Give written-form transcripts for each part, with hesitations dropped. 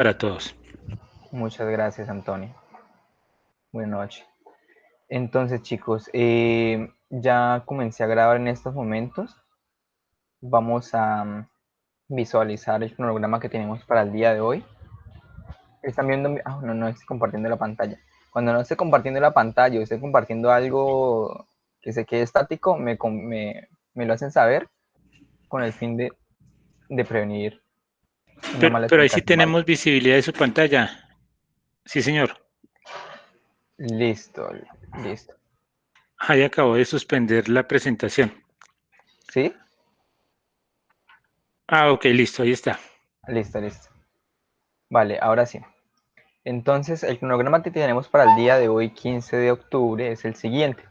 para todos. Muchas gracias, Antonio. Buenas noches. Entonces, chicos, ya comencé a grabar en estos momentos. Vamos a visualizar el cronograma que tenemos para el día de hoy. Están viendo no estoy compartiendo la pantalla. Cuando no esté compartiendo la pantalla o esté compartiendo algo que se quede estático, me lo hacen saber con el fin de prevenir una mala Pero ahí sí explicación, ¿vale? tenemos visibilidad de su pantalla. Sí, señor. Listo, listo. Ahí acabó de suspender la presentación. ¿Sí? Ah, ok, listo, ahí está. Listo, listo. Vale, ahora sí. Entonces, el cronograma que tenemos para el día de hoy, 15 de octubre, es el siguiente.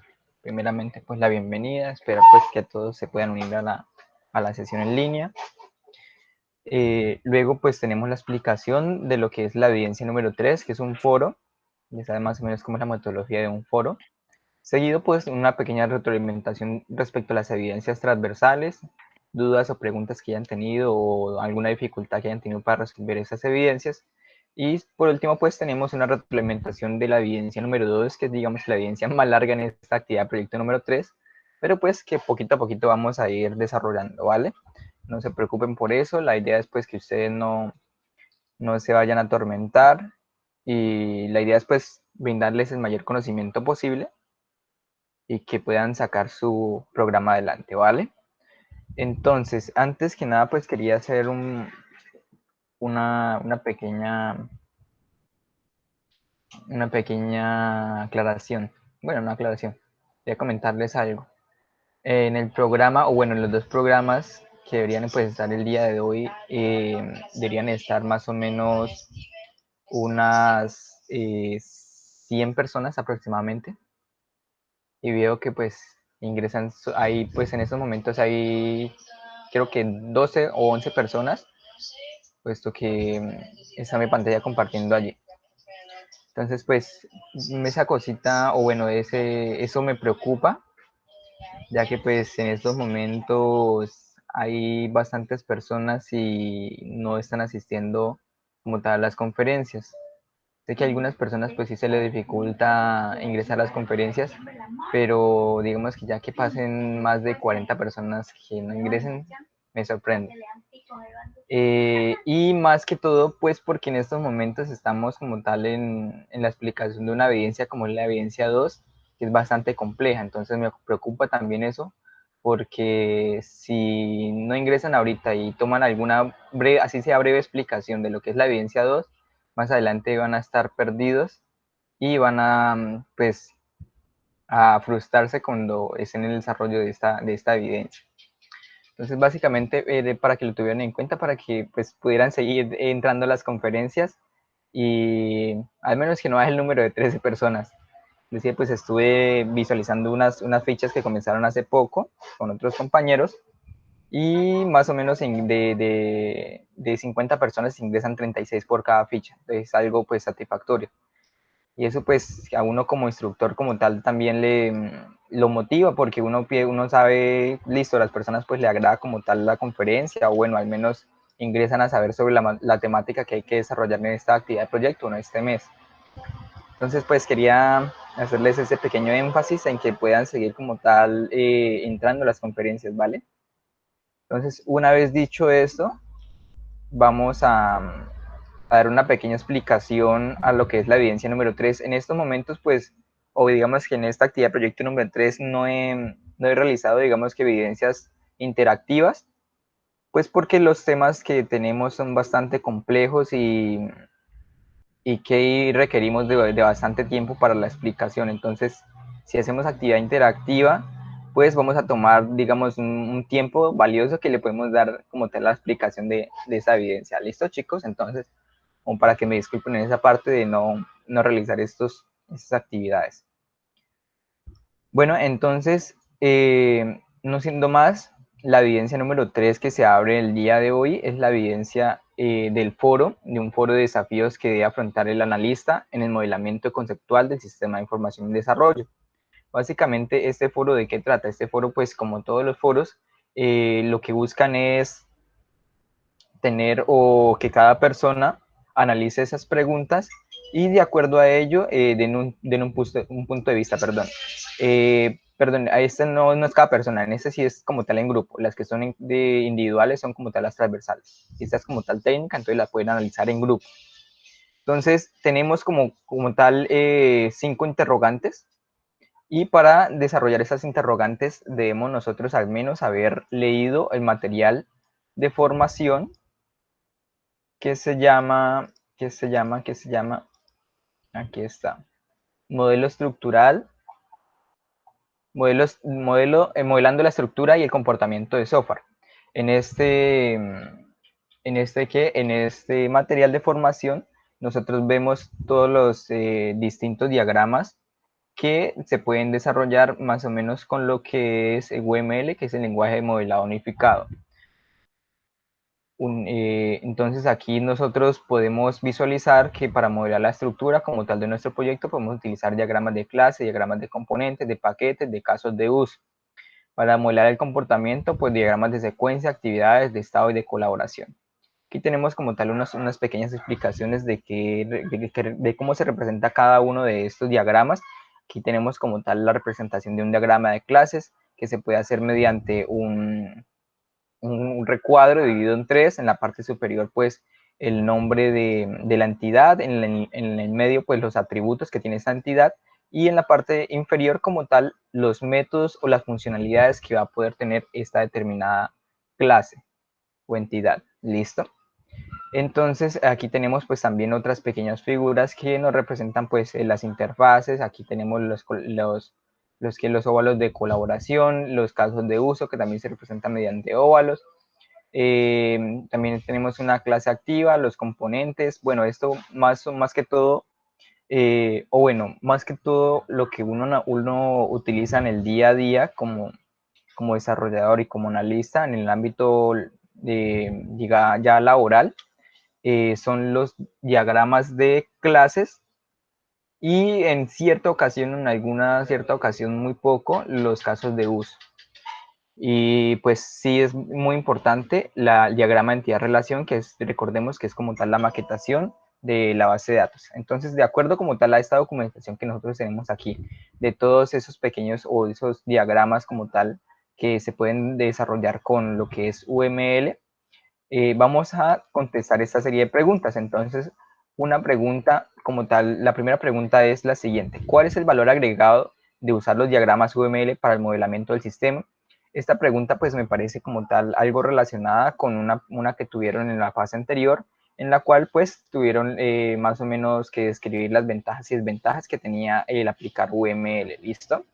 Primeramente, pues la bienvenida. Espero pues que todos se puedan unir a la sesión en línea. Luego, pues tenemos la explicación de lo que es la evidencia número 3, que es un foro. Ya saben más o menos cómo es la metodología de un foro. Seguido, pues, una pequeña retroalimentación respecto a las evidencias transversales, dudas o preguntas que hayan tenido o alguna dificultad que hayan tenido para resolver esas evidencias. Y por último, pues tenemos una retroalimentación de la evidencia número 2, que es, digamos, la evidencia más larga en esta actividad proyecto número 3, pero pues que poquito a poquito vamos a ir desarrollando, ¿vale? No se preocupen por eso, la idea es pues que ustedes no se vayan a atormentar y la idea es pues brindarles el mayor conocimiento posible y que puedan sacar su programa adelante, ¿vale? Entonces, antes que nada, pues quería hacer una pequeña aclaración. Bueno, una aclaración. Quería comentarles algo. En el programa, o bueno, en los dos programas que deberían pues estar el día de hoy, deberían estar más o menos unas 100 personas aproximadamente. Y veo que pues ingresan, ahí pues en estos momentos hay creo que 12 o 11 personas, puesto que está mi pantalla compartiendo allí. Entonces pues esa cosita, o bueno, eso me preocupa, ya que pues en estos momentos hay bastantes personas y no están asistiendo como tal a las conferencias. Sé que a algunas personas pues sí se les dificulta ingresar a las conferencias, pero digamos que ya que pasen más de 40 personas que no ingresen, me sorprende. Y más que todo, pues porque en estos momentos estamos como tal en la explicación de una evidencia como es la evidencia 2, que es bastante compleja, entonces me preocupa también eso, porque si no ingresan ahorita y toman alguna breve, así sea breve explicación de lo que es la evidencia 2, más adelante van a estar perdidos y van a, pues, a frustrarse cuando estén en el desarrollo de esta evidencia. Entonces, básicamente, para que lo tuvieran en cuenta, para que pues, pudieran seguir entrando a las conferencias y al menos que no baje el número de 13 personas. Inclusive, pues estuve visualizando unas fichas que comenzaron hace poco con otros compañeros y más o menos de 50 personas ingresan 36 por cada ficha. Es algo pues satisfactorio. Y eso pues a uno como instructor como tal también lo motiva porque uno sabe, listo, a las personas pues le agrada como tal la conferencia o bueno, al menos ingresan a saber sobre la temática que hay que desarrollar en esta actividad de proyecto, en este mes. Entonces pues quería hacerles ese pequeño énfasis en que puedan seguir como tal entrando a las conferencias, ¿vale? Entonces una vez dicho esto, vamos a dar una pequeña explicación a lo que es la evidencia número 3. En estos momentos, pues, o digamos que en esta actividad proyecto número 3 no he realizado, digamos que evidencias interactivas, pues porque los temas que tenemos son bastante complejos y que requerimos de bastante tiempo para la explicación. Entonces, si hacemos actividad interactiva, pues vamos a tomar, digamos, un tiempo valioso que le podemos dar como tal la explicación de esa evidencia. ¿Listo, chicos? Entonces, como para que me disculpen en esa parte de no realizar estas actividades. Bueno, entonces, no siendo más, la evidencia número 3 que se abre el día de hoy es la evidencia del foro, de un foro de desafíos que debe afrontar el analista en el modelamiento conceptual del sistema de información y desarrollo. Básicamente, este foro, ¿de qué trata? Este foro, pues como todos los foros, lo que buscan es tener o que cada persona analice esas preguntas y de acuerdo a ello den un punto de vista, perdón, a este no es cada persona, en este sí es como tal en grupo, las que son de individuales son como tal las transversales, y esta es como tal técnica, entonces la pueden analizar en grupo. Entonces tenemos como tal 5 interrogantes, y para desarrollar esas interrogantes debemos nosotros al menos haber leído el material de formación que se llama, aquí está, modelo estructural, modelando la estructura y el comportamiento de software. En este, en este material de formación nosotros vemos todos los distintos diagramas que se pueden desarrollar más o menos con lo que es UML, que es el lenguaje de modelado unificado. Entonces aquí nosotros podemos visualizar que para modelar la estructura como tal de nuestro proyecto podemos utilizar diagramas de clase, diagramas de componentes, de paquetes, de casos de uso. Para modelar el comportamiento, pues diagramas de secuencia, actividades, de estado y de colaboración. Aquí tenemos como tal unas pequeñas explicaciones de cómo se representa cada uno de estos diagramas. Aquí tenemos como tal la representación de un diagrama de clases que se puede hacer mediante un recuadro dividido en 3. En la parte superior, pues, el nombre de la entidad, en el medio, pues, los atributos que tiene esta entidad, y en la parte inferior, como tal, los métodos o las funcionalidades que va a poder tener esta determinada clase o entidad. ¿Listo? Entonces aquí tenemos pues también otras pequeñas figuras que nos representan pues las interfaces. Aquí tenemos los óvalos de colaboración, los casos de uso que también se representan mediante óvalos. También tenemos una clase activa, los componentes. Bueno, esto más que todo, más que todo lo que uno utiliza en el día a día como desarrollador y como analista en el ámbito ya laboral, son los diagramas de clases y en cierta ocasión, en alguna cierta ocasión muy poco, los casos de uso. Y pues sí es muy importante el diagrama de entidad-relación, que es, recordemos que es como tal la maquetación de la base de datos. Entonces, de acuerdo como tal a esta documentación que nosotros tenemos aquí, de todos esos pequeños o esos diagramas como tal que se pueden desarrollar con lo que es UML, vamos a contestar esta serie de preguntas. Entonces, una pregunta como tal, la primera pregunta es la siguiente: ¿cuál es el valor agregado de usar los diagramas UML para el modelamiento del sistema? Esta pregunta pues me parece como tal algo relacionada con una que tuvieron en la fase anterior, en la cual pues tuvieron más o menos que describir las ventajas y desventajas que tenía el aplicar UML. ¿Listo?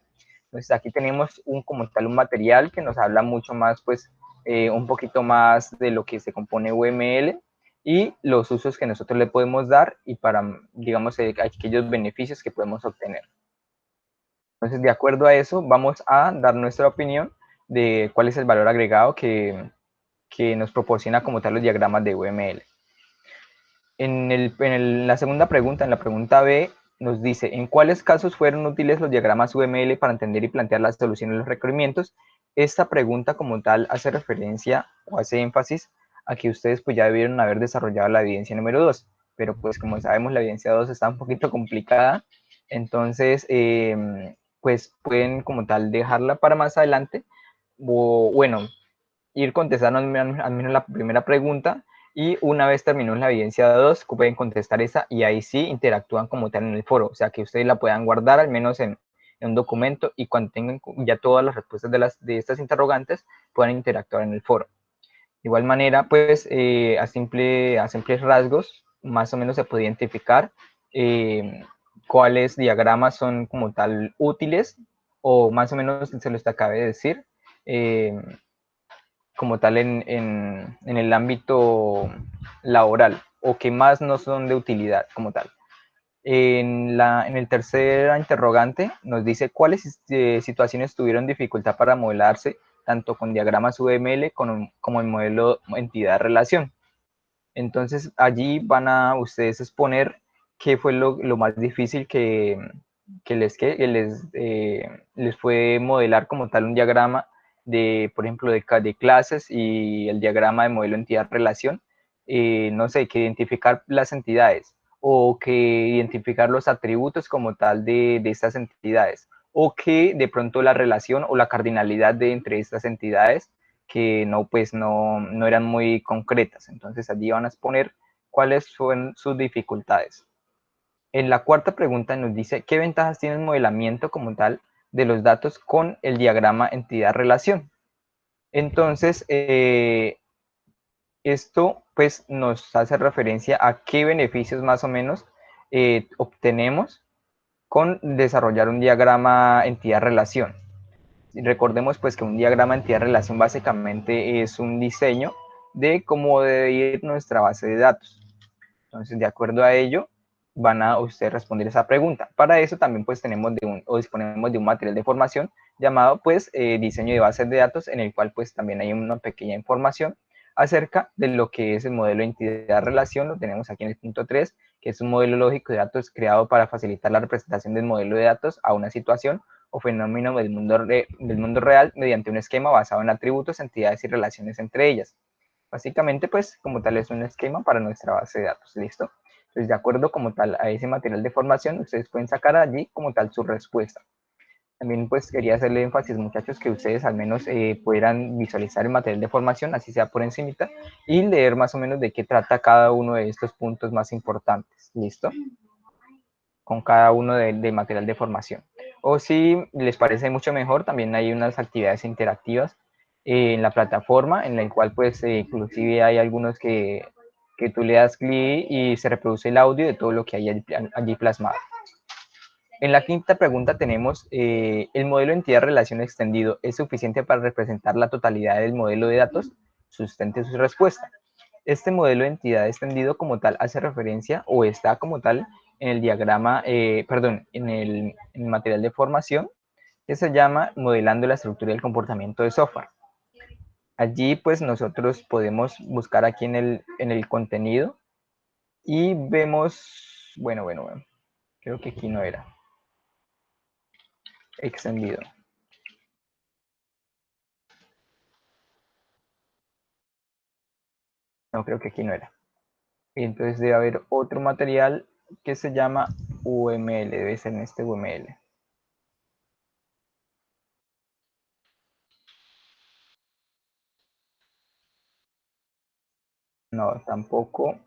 Entonces aquí tenemos como tal un material que nos habla mucho más, pues, un poquito más de lo que se compone UML y los usos que nosotros le podemos dar y para, digamos, aquellos beneficios que podemos obtener. Entonces, de acuerdo a eso, vamos a dar nuestra opinión de cuál es el valor agregado que nos proporciona como tal los diagramas de UML. La segunda pregunta, en la pregunta B, nos dice: ¿en cuáles casos fueron útiles los diagramas UML para entender y plantear las soluciones a los requerimientos? Esta pregunta como tal hace referencia o hace énfasis a que ustedes pues ya debieron haber desarrollado la evidencia número 2, pero pues como sabemos la evidencia 2 está un poquito complicada, entonces pues pueden como tal dejarla para más adelante, o bueno, ir contestando al menos la primera pregunta, y una vez terminó la evidencia 2 pueden contestar esa y ahí sí interactúan como tal en el foro, o sea que ustedes la puedan guardar al menos en un documento y cuando tengan ya todas las respuestas de estas interrogantes puedan interactuar en el foro. De igual manera, pues a simples rasgos, más o menos se puede identificar cuáles diagramas son como tal útiles, o más o menos se los acabé de decir, eh, como tal en el ámbito laboral, o que más no son de utilidad como tal. En el tercer interrogante nos dice cuáles situaciones tuvieron dificultad para modelarse tanto con diagramas UML como el modelo entidad-relación. Entonces allí van a ustedes exponer qué fue lo más difícil que les fue modelar como tal un diagrama de, por ejemplo, de clases y el diagrama de modelo entidad-relación. no sé, que identificar las entidades o que identificar los atributos como tal de estas entidades, o que de pronto la relación o la cardinalidad de entre estas entidades que no, pues no eran muy concretas. Entonces allí van a exponer cuáles son sus dificultades. En la cuarta pregunta nos dice, ¿qué ventajas tiene el modelamiento como tal de los datos con el diagrama entidad-relación? Entonces, esto pues nos hace referencia a qué beneficios más o menos obtenemos con desarrollar un diagrama entidad-relación. Recordemos pues que un diagrama entidad-relación básicamente es un diseño de cómo debe ir nuestra base de datos. Entonces, de acuerdo a ello, van a ustedes responder esa pregunta. Para eso también pues tenemos o disponemos de un material de formación llamado pues diseño de bases de datos, en el cual pues también hay una pequeña información acerca de lo que es el modelo de entidad-relación. Lo tenemos aquí en el punto 3, que es un modelo lógico de datos creado para facilitar la representación del modelo de datos a una situación o fenómeno del mundo real mediante un esquema basado en atributos, entidades y relaciones entre ellas. Básicamente, pues, como tal, es un esquema para nuestra base de datos, ¿listo? Entonces, de acuerdo como tal a ese material de formación, ustedes pueden sacar allí como tal su respuesta. También, pues, quería hacerle énfasis, muchachos, que ustedes al menos pudieran visualizar el material de formación, así sea por encimita, y leer más o menos de qué trata cada uno de estos puntos más importantes, ¿listo? Con cada uno del material de formación. O si les parece mucho mejor, también hay unas actividades interactivas en la plataforma, en la cual pues inclusive hay algunos que tú le das clic y se reproduce el audio de todo lo que hay allí plasmado. En la quinta pregunta tenemos, ¿el modelo de entidad-relación extendido es suficiente para representar la totalidad del modelo de datos? Sustente su respuesta. Este modelo de entidad extendido como tal hace referencia o está como tal en el diagrama, en el material de formación que se llama Modelando la estructura y el comportamiento de software. Allí pues nosotros podemos buscar aquí en el contenido y vemos, bueno, creo que aquí no era extendido. No, creo que aquí no era. Entonces debe haber otro material que se llama UML, debe ser en este UML. No, tampoco.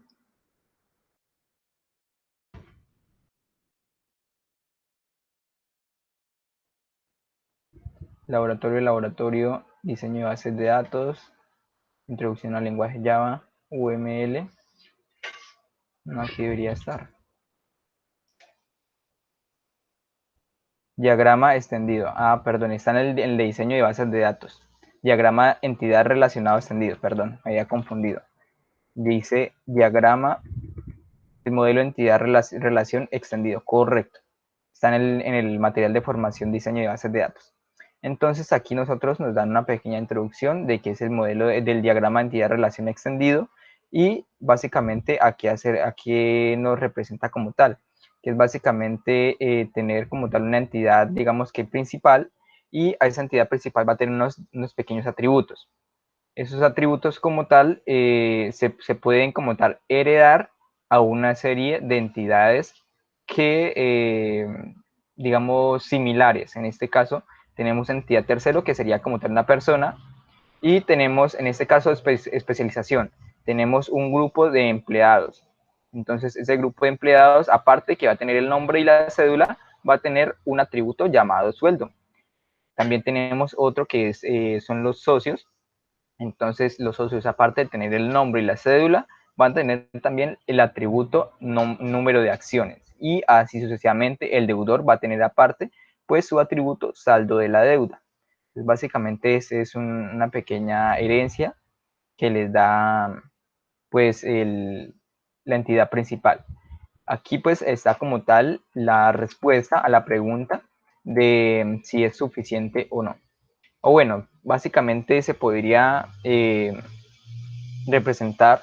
Laboratorio, diseño de bases de datos, introducción al lenguaje Java, UML. No, aquí debería estar. Diagrama extendido. Ah, perdón, está en el de diseño de bases de datos. Diagrama entidad relacionado extendido, perdón, me había confundido. Dice diagrama, el modelo entidad relación extendido, correcto. Está en el material de formación diseño de bases de datos. Entonces aquí nosotros nos dan una pequeña introducción de qué es el modelo del diagrama entidad-relación extendido y básicamente a qué nos representa como tal, que es básicamente tener como tal una entidad, digamos que principal, y a esa entidad principal va a tener unos pequeños atributos. Esos atributos como tal se pueden como tal heredar a una serie de entidades que, digamos, similares. En este caso, tenemos entidad tercero, que sería como tal una persona, y tenemos, en este caso, especialización. Tenemos un grupo de empleados. Entonces, ese grupo de empleados, aparte que va a tener el nombre y la cédula, va a tener un atributo llamado sueldo. También tenemos otro que son los socios. Entonces, los socios, aparte de tener el nombre y la cédula, van a tener también el atributo número de acciones. Y así sucesivamente, el deudor va a tener aparte, pues, su atributo saldo de la deuda. Entonces, básicamente, es una pequeña herencia que les da, pues, la entidad principal. Aquí, pues, está como tal la respuesta a la pregunta de si es suficiente o no. O bueno, básicamente se podría representar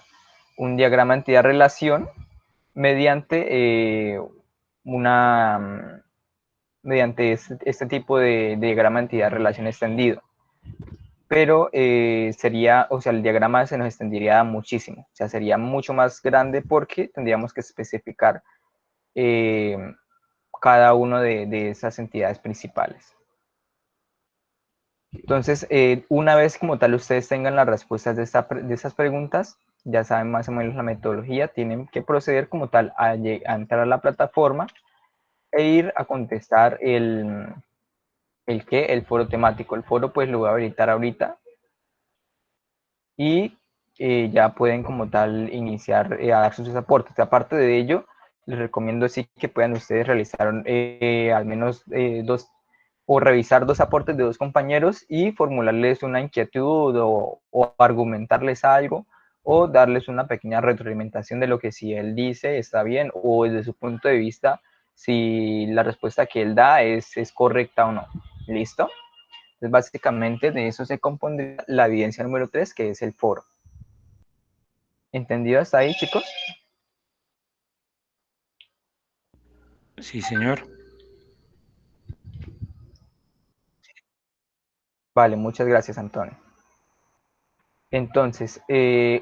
un diagrama entidad-relación mediante mediante este tipo de diagrama entidad-relación extendido. pero sería, o sea, el diagrama se nos extendería muchísimo, o sea, sería mucho más grande porque tendríamos que especificar eh, cada uno de esas entidades principales. Entonces, una vez como tal ustedes tengan las respuestas de esas preguntas, ya saben más o menos la metodología, tienen que proceder como tal a entrar a la plataforma e ir a contestar el foro temático. El foro pues lo voy a habilitar ahorita y ya pueden como tal iniciar a dar sus aportes. Aparte de ello, les recomiendo sí que puedan ustedes realizar al menos dos o revisar dos aportes de dos compañeros y formularles una inquietud o argumentarles algo o darles una pequeña retroalimentación de lo que si él dice está bien o desde su punto de vista si la respuesta que él da es correcta o no. ¿Listo? Entonces, básicamente de eso se compone la evidencia número 3, que es el foro. ¿Entendido hasta ahí, chicos? Sí, señor. Vale, muchas gracias, Antonio. Entonces,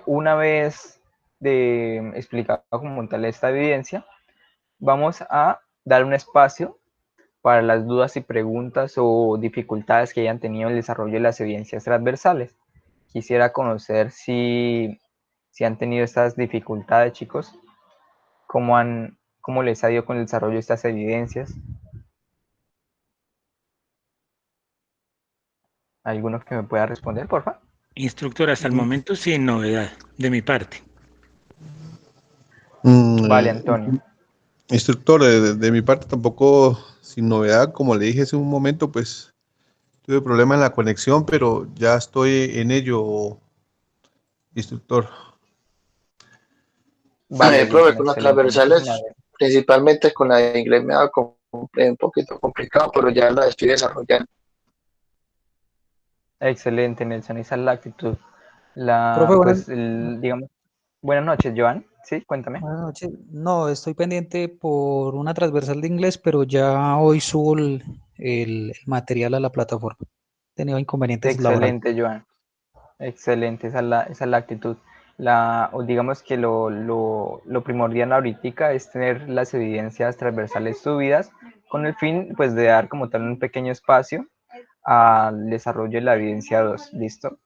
una vez de explicado como tal esta evidencia, vamos a dar un espacio para las dudas y preguntas o dificultades que hayan tenido en el desarrollo de las evidencias transversales. Quisiera conocer si han tenido estas dificultades, chicos, cómo les ha ido con el desarrollo de estas evidencias. ¿Alguno que me pueda responder, por favor? Instructor, hasta el Mm, momento sin novedad de mi parte. mm, Vale, Antonio. Instructor, de mi parte tampoco sin novedad, como le dije hace un momento, pues tuve problemas en la conexión, pero ya estoy en ello, instructor. Vale, Profe, listo, con las excelente. Muchísimas transversales, gracias. principalmente con la de inglés me ha dado como un poquito complicado, pero ya la estoy desarrollando. Excelente, Nelson, esa es la actitud. Profe, Pues, digamos, buenas noches, Joan. Sí, cuéntame. buenas noches. No, estoy pendiente por una transversal de inglés, pero ya hoy subo el material a la plataforma. He tenido inconvenientes laborales. Excelente, Joan. Excelente, esa es la actitud. O digamos que lo primordial ahorita es tener las evidencias transversales subidas con el fin, pues, de dar como tal un pequeño espacio al desarrollo de la evidencia 2. ¿Listo?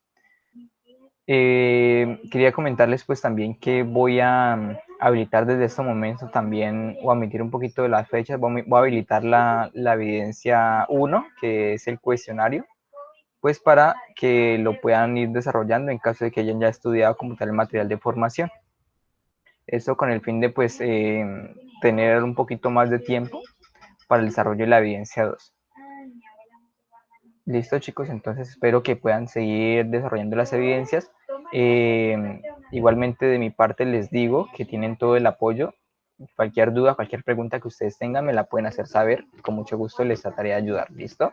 Quería comentarles pues también que voy a habilitar desde este momento también o omitir un poquito de las fechas, voy a habilitar la evidencia 1, que es el cuestionario, pues para que lo puedan ir desarrollando en caso de que hayan ya estudiado como tal el material de formación. Eso con el fin de pues tener un poquito más de tiempo para el desarrollo de la evidencia 2. Listo, chicos, entonces espero que puedan seguir desarrollando las evidencias. Igualmente de mi parte les digo que tienen todo el apoyo. Cualquier duda, cualquier pregunta que ustedes tengan me la pueden hacer saber. Con mucho gusto les trataré de ayudar. ¿Listo?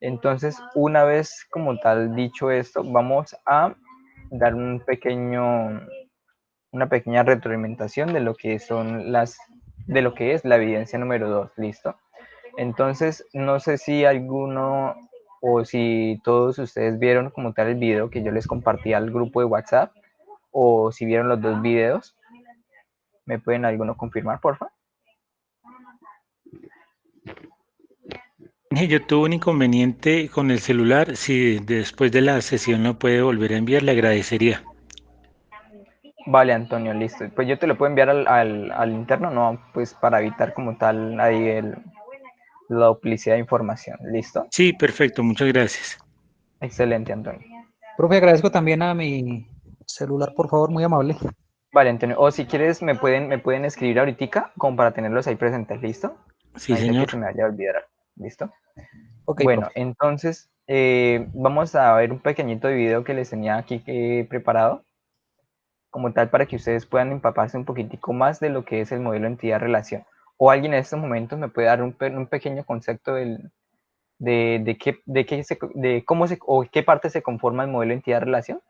Entonces, una vez como tal dicho esto, vamos a dar una pequeña retroalimentación de lo que de lo que es la evidencia número 2. ¿Listo? Entonces, no sé si alguno o si todos ustedes vieron como tal el video que yo les compartí al grupo de WhatsApp o si vieron los dos videos. ¿Me pueden alguno confirmar, por favor? Yo tuve un inconveniente con el celular. Si después de la sesión lo puede volver a enviar, le agradecería. Vale, Antonio, listo. Pues yo te lo puedo enviar al interno, no, pues para evitar como tal ahí la duplicidad de información. ¿Listo? Sí, perfecto, muchas gracias. Excelente, Antonio. Profe, agradezco también a mi celular, por favor, muy amable. Vale, Antonio. O si quieres, me pueden escribir ahorita como para tenerlos ahí presentes. ¿Listo? Sí, No hay que señor. se me vaya a olvidar. ¿Listo? Ok, Bueno, profe. entonces vamos a ver un pequeñito video que les tenía aquí preparado, como tal, para que ustedes puedan empaparse un poquitico más de lo que es el modelo entidad-relación. O alguien en estos momentos me puede dar un pequeño concepto de cómo o qué parte se conforma el modelo entidad-relación.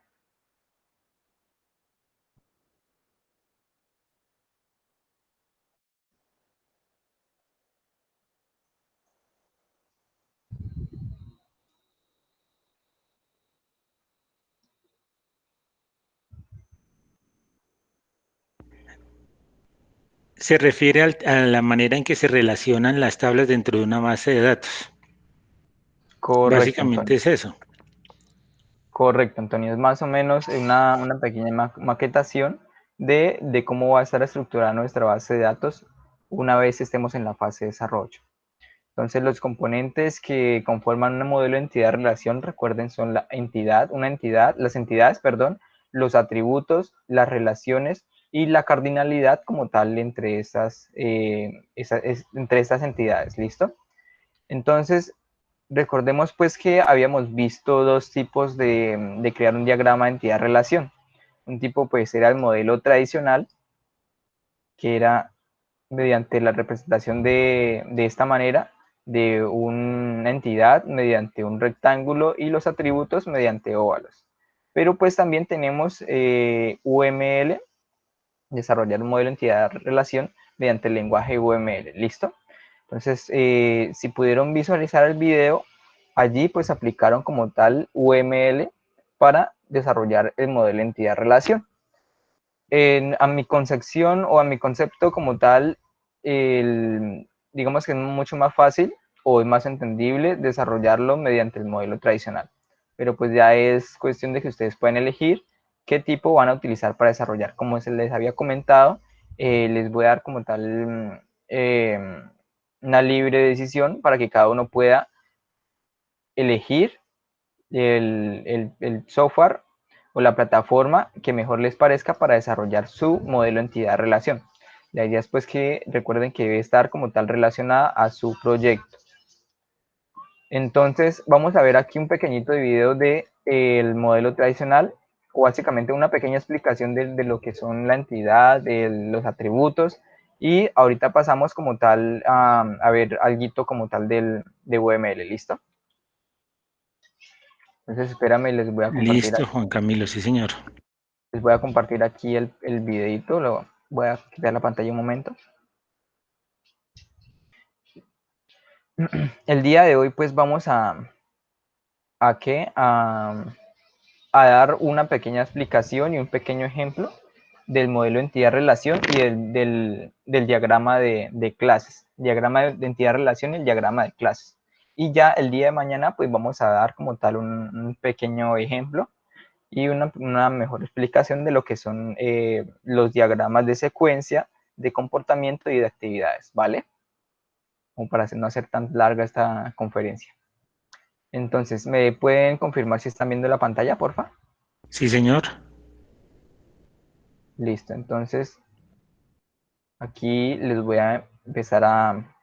Se refiere a la manera en que se relacionan las tablas dentro de una base de datos. Correcto, Básicamente Antonio. es eso. Correcto, Antonio. Es más o menos una pequeña maquetación de cómo va a estar estructurada nuestra base de datos una vez estemos en la fase de desarrollo. Entonces, los componentes que conforman un modelo de entidad-relación, recuerden, son la entidad, las entidades, perdón, los atributos, las relaciones y la cardinalidad como tal entre entre estas entidades. ¿Listo? Entonces, recordemos pues que habíamos visto dos tipos de crear un diagrama de entidad-relación. Un tipo pues era el modelo tradicional, que era mediante la representación de esta manera de una entidad mediante un rectángulo y los atributos mediante óvalos. Pero pues también tenemos UML, desarrollar un modelo de entidad-relación mediante el lenguaje UML. ¿Listo? Entonces, si pudieron visualizar el video, allí pues aplicaron como tal UML para desarrollar el modelo de entidad-relación. A mi concepción o a mi concepto como tal, digamos que es mucho más fácil o es más entendible desarrollarlo mediante el modelo tradicional. Pero pues ya es cuestión de que ustedes pueden elegir qué tipo van a utilizar para desarrollar. Como se les había comentado, les voy a dar como tal una libre decisión para que cada uno pueda elegir el software o la plataforma que mejor les parezca para desarrollar su modelo entidad-relación. La idea es pues que recuerden que debe estar como tal relacionada a su proyecto. Entonces vamos a ver aquí un pequeñito video de el modelo tradicional, o básicamente una pequeña explicación de lo que son la entidad, de los atributos, y ahorita pasamos como tal a ver algo como tal de UML. ¿Listo? Entonces espérame, les voy a compartir. Listo, Juan Camilo, sí, señor. Les voy a compartir aquí el videito, lo voy a quitar la pantalla un momento. El día de hoy pues vamos a dar una pequeña explicación y un pequeño ejemplo del modelo entidad-relación y del diagrama de clases, diagrama de entidad-relación y el diagrama de clases. Y ya el día de mañana pues vamos a dar como tal un pequeño ejemplo y una mejor explicación de lo que son los diagramas de secuencia, de comportamiento y de actividades, ¿vale? Como para no hacer tan larga esta conferencia. Entonces, ¿me pueden confirmar si están viendo la pantalla, porfa? Sí, señor. Listo, entonces aquí les voy a empezar a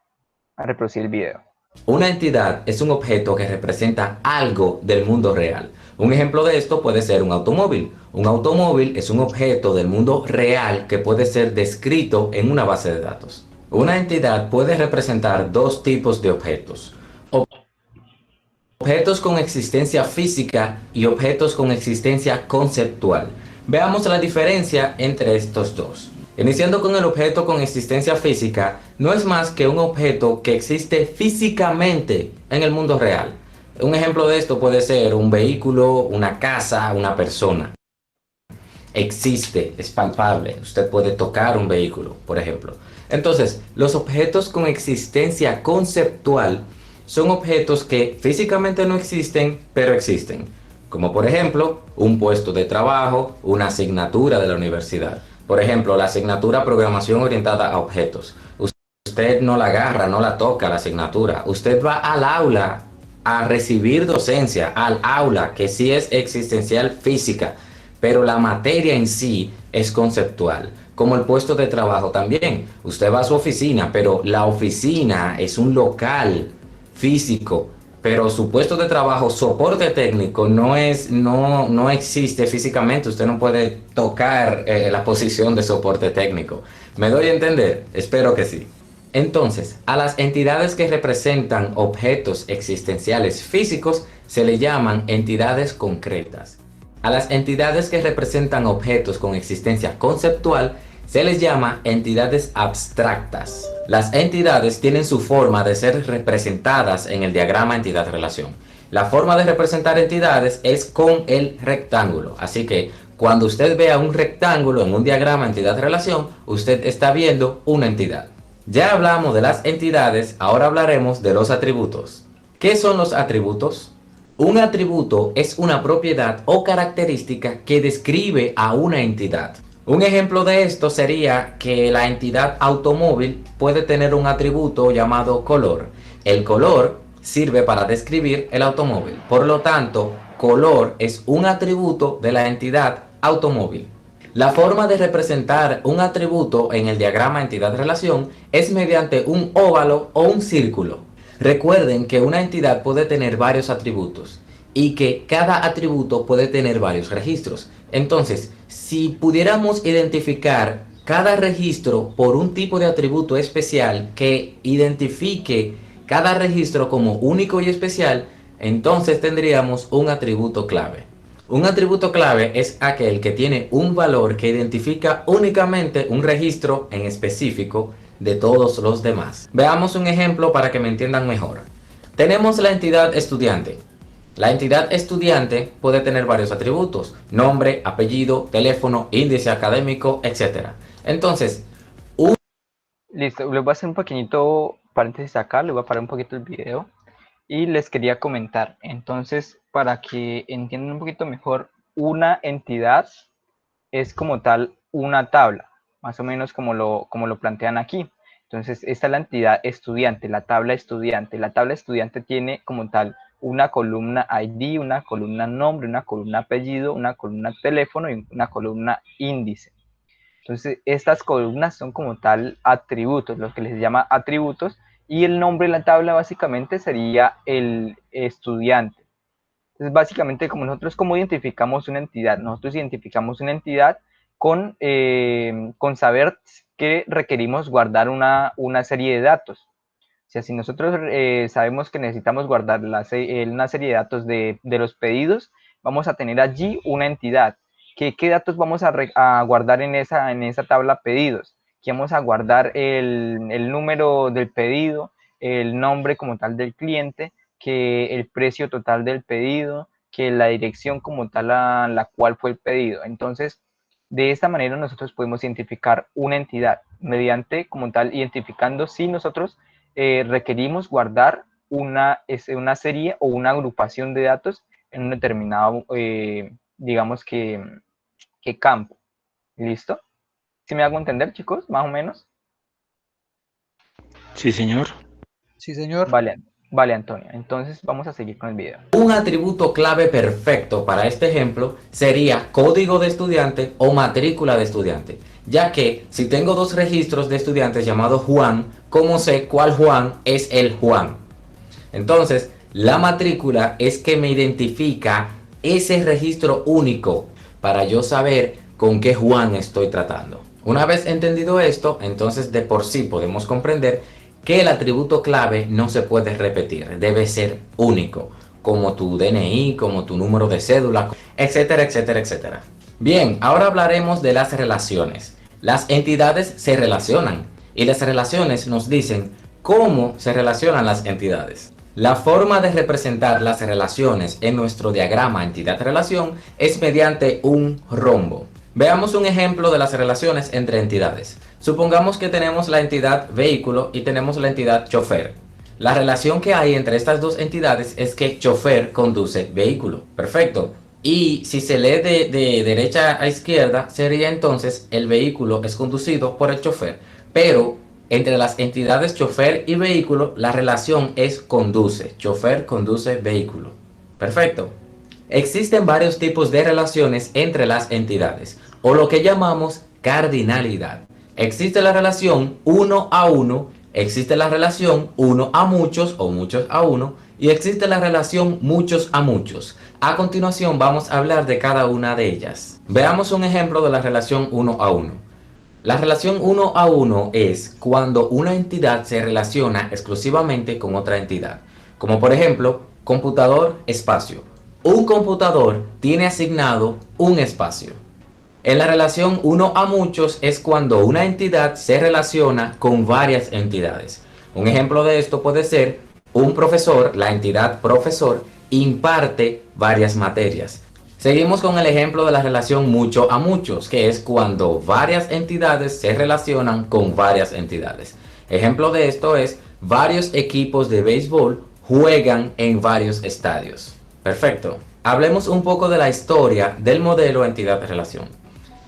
reproducir el video. Una entidad es un objeto que representa algo del mundo real. Un ejemplo de esto puede ser un automóvil. Un automóvil es un objeto del mundo real que puede ser descrito en una base de datos. Una entidad puede representar dos tipos de objetos. Objetos con existencia física y objetos con existencia conceptual. Veamos la diferencia entre estos dos. Iniciando con el objeto con existencia física, no es más que un objeto que existe físicamente en el mundo real. Un ejemplo de esto puede ser un vehículo, una casa, una persona. Existe, es palpable. Usted puede tocar un vehículo, por ejemplo. Entonces, los objetos con existencia conceptual son objetos que físicamente no existen, pero existen. Como por ejemplo, un puesto de trabajo, una asignatura de la universidad. Por ejemplo, la asignatura Programación Orientada a Objetos. Usted no la agarra, no la toca la asignatura. Usted va al aula a recibir docencia, al aula, que sí es existencial física, pero la materia en sí es conceptual. Como el puesto de trabajo también. Usted va a su oficina, pero la oficina es un local físico, pero su puesto de trabajo, soporte técnico, no existe físicamente. Usted no puede tocar la posición de soporte técnico. ¿Me doy a entender? Espero que sí. Entonces, a las entidades que representan objetos existenciales físicos se le llaman entidades concretas. A las entidades que representan objetos con existencia conceptual se les llama entidades abstractas. Las entidades tienen su forma de ser representadas en el diagrama entidad-relación. La forma de representar entidades es con el rectángulo. Así que Cuando usted vea un rectángulo en un diagrama entidad-relación, usted está viendo una entidad. Ya hablamos de las entidades, ahora hablaremos de los atributos. ¿Qué son los atributos? Un atributo es una propiedad o característica que describe a una entidad. Un ejemplo de esto sería que la entidad automóvil puede tener un atributo llamado color. El color sirve para describir el automóvil. Por lo tanto, color es un atributo de la entidad automóvil. La forma de representar un atributo en el diagrama entidad-relación es mediante un óvalo o un círculo. Recuerden que una entidad puede tener varios atributos y que cada atributo puede tener varios registros. Entonces, si pudiéramos identificar cada registro por un tipo de atributo especial que identifique cada registro como único y especial, entonces tendríamos un atributo clave. Un atributo clave es aquel que tiene un valor que identifica únicamente un registro en específico de todos los demás. Veamos un ejemplo para que me entiendan mejor. Tenemos la entidad estudiante. La entidad estudiante puede tener varios atributos: nombre, apellido, teléfono, índice académico, etc. Entonces, Listo, les voy a hacer un pequeñito paréntesis acá, les voy a parar un poquito el video y les quería comentar. Entonces, para que entiendan un poquito mejor, una entidad es como tal una tabla, más o menos como lo plantean aquí. Entonces, esta es la entidad estudiante, la tabla estudiante. La tabla estudiante tiene como tal una columna ID, una columna nombre, una columna apellido, una columna teléfono y una columna índice. Entonces, estas columnas son como tal atributos, lo que les llama atributos, y el nombre de la tabla básicamente sería el estudiante. Entonces, básicamente, como nosotros cómo identificamos una entidad, nosotros identificamos una entidad con saber que requerimos guardar una serie de datos. O sea, si nosotros sabemos que necesitamos guardar una serie de datos de los pedidos, vamos a tener allí una entidad. ¿Qué datos vamos a guardar en esa tabla pedidos? Que vamos a guardar el número del pedido, el nombre como tal del cliente, que el precio total del pedido, que la dirección como tal a la cual fue el pedido. Entonces, de esta manera nosotros podemos identificar una entidad mediante como tal identificando si nosotros requerimos guardar una serie o una agrupación de datos en un determinado, digamos que campo. ¿Listo? ¿Sí me hago entender, chicos? Más o menos. Sí, señor. Sí, señor. Vale, Antonio. Entonces vamos a seguir con el video. un atributo clave perfecto para este ejemplo sería código de estudiante o matrícula de estudiante, ya que si tengo dos registros de estudiantes llamados Juan, ¿cómo sé cuál Juan es el Juan? Entonces, la matrícula es que me identifica ese registro único para yo saber con qué Juan estoy tratando. Una vez entendido esto, entonces de por sí podemos comprender que el atributo clave no se puede repetir, debe ser único, como tu DNI, como tu número de cédula, etcétera, etcétera, etcétera. Bien, ahora hablaremos de las relaciones. Las entidades se relacionan y las relaciones nos dicen cómo se relacionan las entidades. La forma de representar las relaciones en nuestro diagrama entidad-relación es mediante un rombo. Veamos un ejemplo de las relaciones entre entidades. Supongamos que tenemos la entidad vehículo y tenemos la entidad chofer. La relación que hay entre estas dos entidades es que chofer conduce vehículo. Perfecto. Y si se lee de derecha a izquierda, sería entonces el vehículo es conducido por el chofer. Pero entre las entidades chofer y vehículo, la relación es conduce. Chofer conduce vehículo. Perfecto. Existen varios tipos de relaciones entre las entidades, o lo que llamamos cardinalidad. Existe la relación uno a uno, existe la relación uno a muchos o muchos a uno, y existe la relación muchos a muchos. A continuación vamos a hablar de cada una de ellas. Veamos un ejemplo de la relación uno a uno. La relación uno a uno es cuando una entidad se relaciona exclusivamente con otra entidad, como por ejemplo, computador, espacio. Un computador tiene asignado un espacio. En la relación uno a muchos es cuando una entidad se relaciona con varias entidades. Un ejemplo de esto puede ser un profesor, la entidad profesor, imparte varias materias. Seguimos con el ejemplo de la relación mucho a muchos, que es cuando varias entidades se relacionan con varias entidades. Ejemplo de esto es varios equipos de béisbol juegan en varios estadios. Perfecto. Hablemos un poco de la historia del modelo entidad-relación.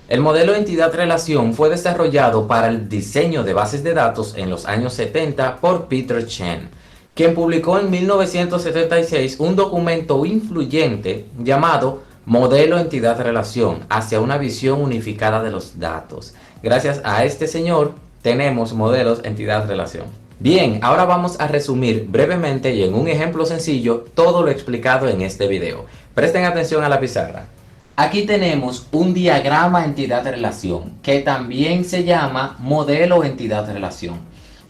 El modelo entidad-relación fue desarrollado para el diseño de bases de datos en los años 70 por Peter Chen, quien publicó en 1976 un documento influyente llamado Modelo Entidad-Relación hacia una visión unificada de los datos. Gracias a este señor tenemos modelos entidad-relación. Bien, ahora vamos a resumir brevemente y en un ejemplo sencillo todo lo explicado en este video. Presten atención a la pizarra. Aquí tenemos un diagrama entidad-relación que también se llama modelo entidad-relación.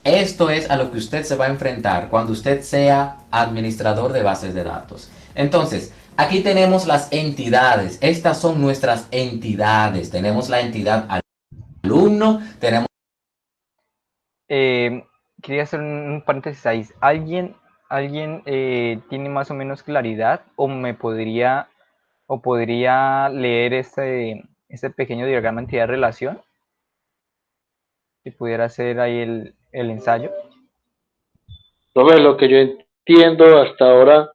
Esto es a lo que usted se va a enfrentar cuando usted sea administrador de bases de datos. Entonces, aquí tenemos las entidades. Estas son nuestras entidades. Tenemos la entidad alumno, tenemos... Quería hacer un paréntesis ahí. ¿Alguien tiene más o menos claridad o podría leer este pequeño diagrama entidad-relación? Si pudiera hacer ahí el ensayo. Profe, lo que yo entiendo hasta ahora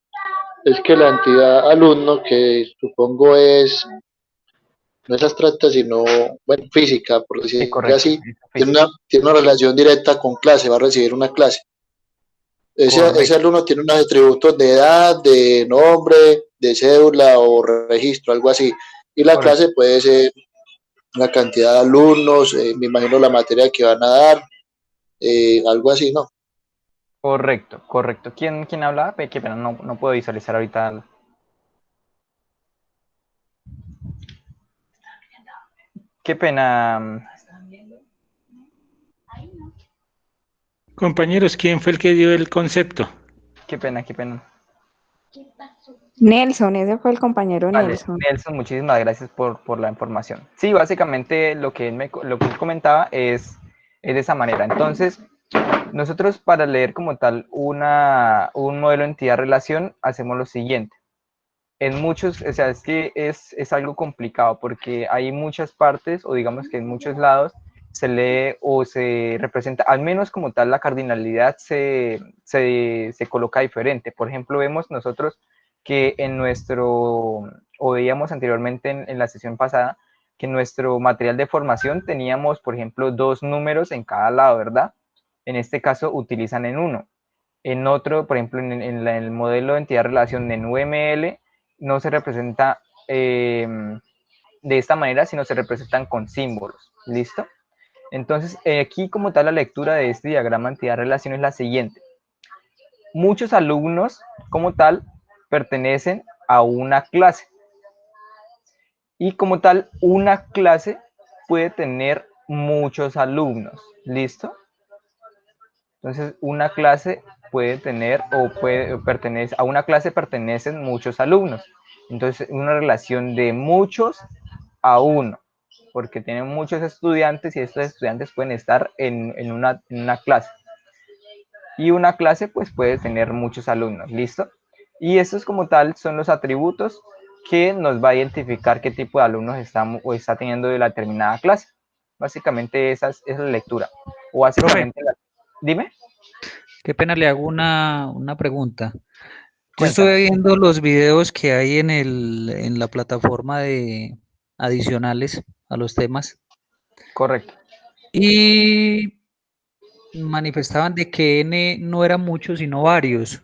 es que la entidad alumno, que supongo no es abstracta, sino, bueno, física, por Sí, decirlo correcto. así, tiene una relación directa con clase, va a recibir una clase. Ese alumno tiene unos atributos de edad, de nombre, de cédula o registro, algo así. Y la Correcto. clase puede ser la cantidad de alumnos, me imagino la materia que van a dar, algo así, ¿no? Correcto. ¿Quién habla? Qué pena, no puedo visualizar ahorita. Qué pena. Compañeros, ¿quién fue el que dio el concepto? Qué pena. Nelson, ese fue el compañero Vale, Nelson. Nelson, muchísimas gracias por la información. Sí, básicamente lo que él comentaba es de esa manera. Entonces, nosotros para leer como tal un modelo entidad-relación hacemos lo siguiente. En muchos, o sea, es que es algo complicado porque hay muchas partes, o digamos que en muchos lados se lee o se representa, al menos como tal la cardinalidad se coloca diferente. Por ejemplo, vemos nosotros que o veíamos anteriormente en la sesión pasada, que en nuestro material de formación teníamos, por ejemplo, 2 números en cada lado, ¿verdad? En este caso utilizan en uno. En otro, por ejemplo, en el modelo de entidad-relación en UML, no se representa de esta manera, sino se representan con símbolos. ¿Listo? Entonces, aquí como tal la lectura de este diagrama entidad-relación es la siguiente. Muchos alumnos como tal pertenecen a una clase. Y como tal, una clase puede tener muchos alumnos. ¿Listo? Entonces, una clase puede tener a una clase pertenecen muchos alumnos. Entonces, una relación de muchos a uno, porque tienen muchos estudiantes y estos estudiantes pueden estar en una clase. Y una clase pues puede tener muchos alumnos, ¿listo? Y estos como tal son los atributos que nos va a identificar qué tipo de alumnos está teniendo de la determinada clase. Básicamente esa es la lectura. O básicamente, dime. Qué pena, le hago una pregunta. Yo Cuéntame. estuve viendo los videos que hay en la plataforma de adicionales a los temas Correcto. y manifestaban de que N no era mucho, sino varios.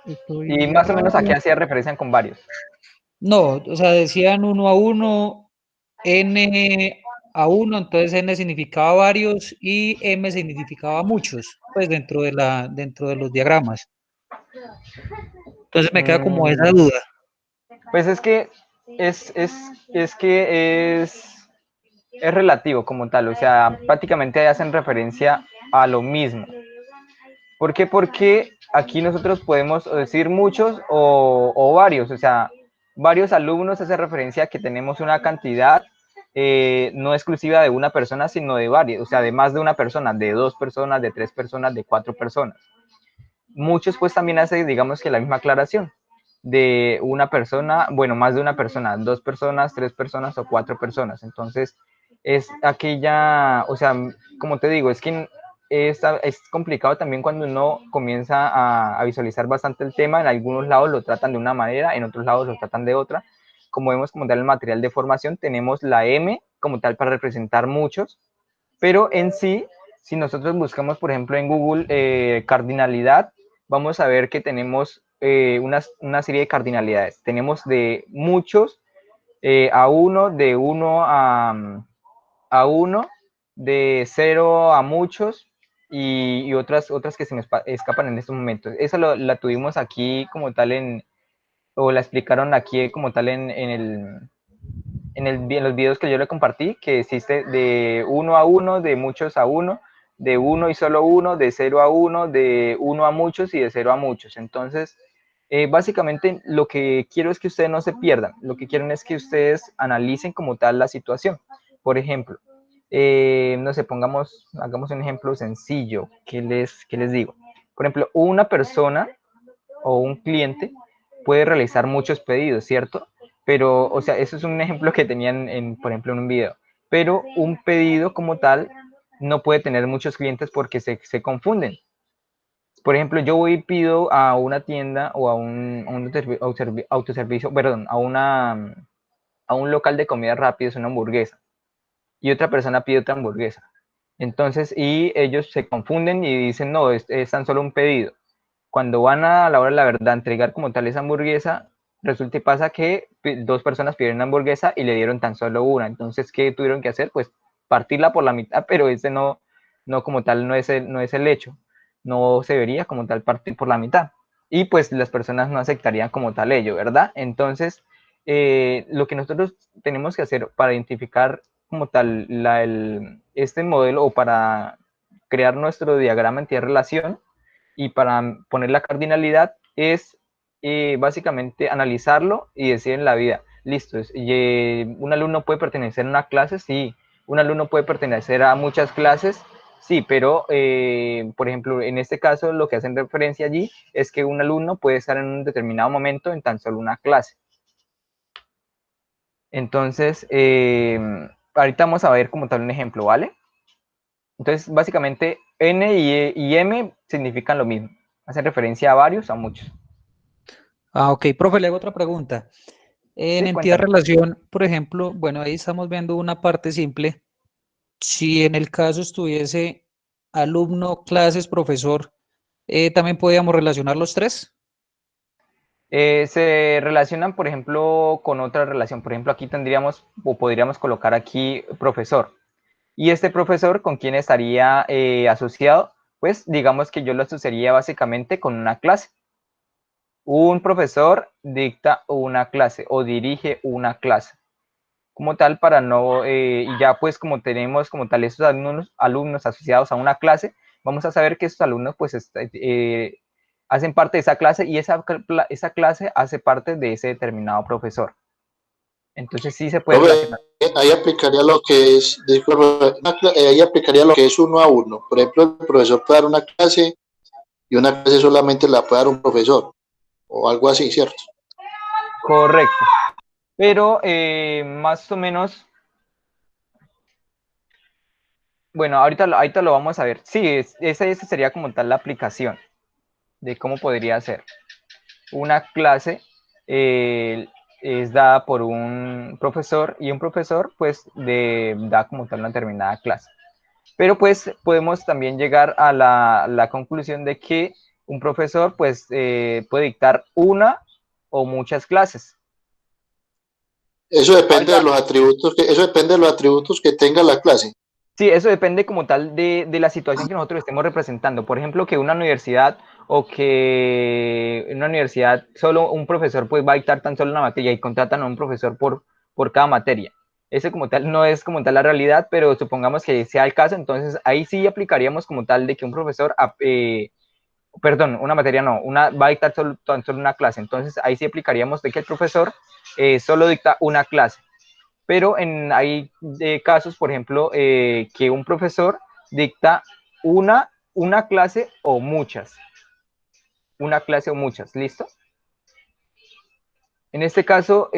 Y más o menos a qué hacía referencia con varios. No, o sea, decían 1 a 1, N a 1, entonces N significaba varios y M significaba muchos, pues dentro de los diagramas. Entonces me queda como esa duda. Pues es que es relativo como tal, o sea, prácticamente hacen referencia a lo mismo. ¿Por qué? Porque aquí nosotros podemos decir muchos o varios, o sea, varios alumnos hace referencia a que tenemos una cantidad no exclusiva de una persona, sino de varias, o sea, de más de una persona, de 2 personas, de 3 personas, de 4 personas. Muchos pues también hace, digamos que la misma aclaración. de una persona, bueno, más de una persona, 2 personas, 3 personas o 4 personas. Entonces, es aquella, o sea, como te digo, es que es complicado también cuando uno comienza a visualizar bastante el tema. En algunos lados lo tratan de una manera, en otros lados lo tratan de otra. Como vemos como tal el material de formación, tenemos la M como tal para representar muchos, pero en sí, si nosotros buscamos, por ejemplo, en Google cardinalidad, vamos a ver que tenemos una serie de cardinalidades. Tenemos de muchos a uno, de uno a uno, de cero a muchos y otras que se me escapan en estos momentos. Esa la tuvimos aquí como tal o la explicaron aquí como tal en los videos que yo le compartí, que existe de uno a uno, de muchos a uno, de uno y solo uno, de cero a uno, de uno a muchos y de cero a muchos. Entonces, básicamente lo que quiero es que ustedes no se pierdan, lo que quieren es que ustedes analicen como tal la situación. Por ejemplo, no sé, hagamos un ejemplo sencillo. ¿Qué les digo? Por ejemplo, una persona o un cliente puede realizar muchos pedidos, ¿cierto? Pero, o sea, eso es un ejemplo que tenían, por ejemplo, en un video. Pero un pedido como tal no puede tener muchos clientes porque se confunden. Por ejemplo, yo voy y pido a una tienda o a un autoservicio, perdón, a un local de comida rápida, es una hamburguesa, y otra persona pide otra hamburguesa. Entonces, y ellos se confunden y dicen, no, es tan solo un pedido. Cuando van a la hora de la verdad entregar como tal esa hamburguesa, resulta y pasa que 2 personas pidieron una hamburguesa y le dieron tan solo una. Entonces, ¿qué tuvieron que hacer? Pues partirla por la mitad, pero ese no como tal no es el hecho. No se debería como tal partir por la mitad. Y pues las personas no aceptarían como tal ello, ¿verdad? Entonces, lo que nosotros tenemos que hacer para identificar como tal este modelo o para crear nuestro diagrama en relación y para poner la cardinalidad es básicamente analizarlo y decir en la vida, listo, un alumno puede pertenecer a una clase, sí, un alumno puede pertenecer a muchas clases, sí, pero por ejemplo, en este caso lo que hacen referencia allí es que un alumno puede estar en un determinado momento en tan solo una clase. Entonces, ahorita vamos a ver como tal un ejemplo, ¿vale? Entonces, básicamente, N y M significan lo mismo. Hacen referencia a varios, a muchos. Ok, profe, le hago otra pregunta. En Sí, entidad cuéntame. relación, por ejemplo, bueno, ahí estamos viendo una parte simple. Si en el caso estuviese alumno, clases, profesor, ¿también podríamos relacionar los tres? Se relacionan, por ejemplo, con otra relación. Por ejemplo, aquí tendríamos o podríamos colocar aquí profesor. ¿Y este profesor con quién estaría asociado? Pues digamos que yo lo asociaría básicamente con una clase. Un profesor dicta una clase o dirige una clase. Como tal, para no, y ya pues como tenemos como tal esos alumnos asociados a una clase, vamos a saber que esos alumnos pues hacen parte de esa clase y esa clase hace parte de ese determinado profesor. Entonces sí se puede Profe, relacionar. ahí aplicaría lo que es, disculpe, ahí aplicaría lo que es uno a uno. Por ejemplo, el profesor puede dar una clase y una clase solamente la puede dar un profesor o algo así, ¿cierto? Correcto. Pero más o menos, bueno, ahorita lo vamos a ver. Sí, esa sería como tal la aplicación de cómo podría ser. Una clase eh, es dada por un profesor y un profesor pues da como tal una determinada clase. Pero pues podemos también llegar a la conclusión de que un profesor pues puede dictar una o muchas clases. Eso depende de Ahorita, los atributos eso depende de los atributos que tenga la clase. sí, eso depende como tal de la situación que nosotros estemos representando. Por ejemplo, que una universidad o que en una universidad solo un profesor pues va a dictar tan solo una materia y contratan a un profesor por cada materia. Ese como tal no es como tal la realidad, pero supongamos que sea el caso, entonces ahí sí aplicaríamos como tal de que un profesor, perdón, una materia no, va a dictar tan solo una clase. Entonces ahí sí aplicaríamos de que el profesor solo dicta una clase, pero hay casos, por ejemplo, que un profesor dicta una clase o muchas. Una clase o muchas, ¿listo? En este caso,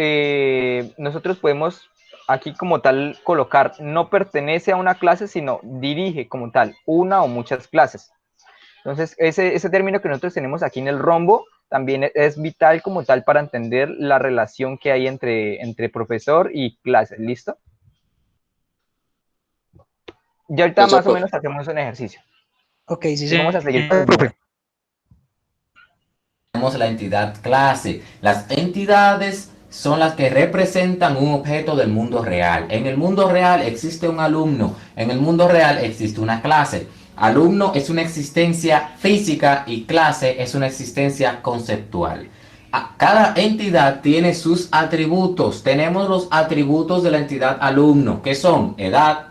nosotros podemos aquí como tal colocar no pertenece a una clase, sino dirige como tal una o muchas clases. Entonces, ese término que nosotros tenemos aquí en el rombo también es vital como tal para entender la relación que hay entre profesor y clase. ¿Listo? Y ahorita Listo, más o profe. menos hacemos un ejercicio. Ok, sí, Y vamos a seguir con el profe. video. Tenemos la entidad clase. Las entidades son las que representan un objeto del mundo real. En el mundo real existe un alumno. En el mundo real existe una clase. Alumno es una existencia física y clase es una existencia conceptual. Cada entidad tiene sus atributos. Tenemos los atributos de la entidad alumno, que son edad,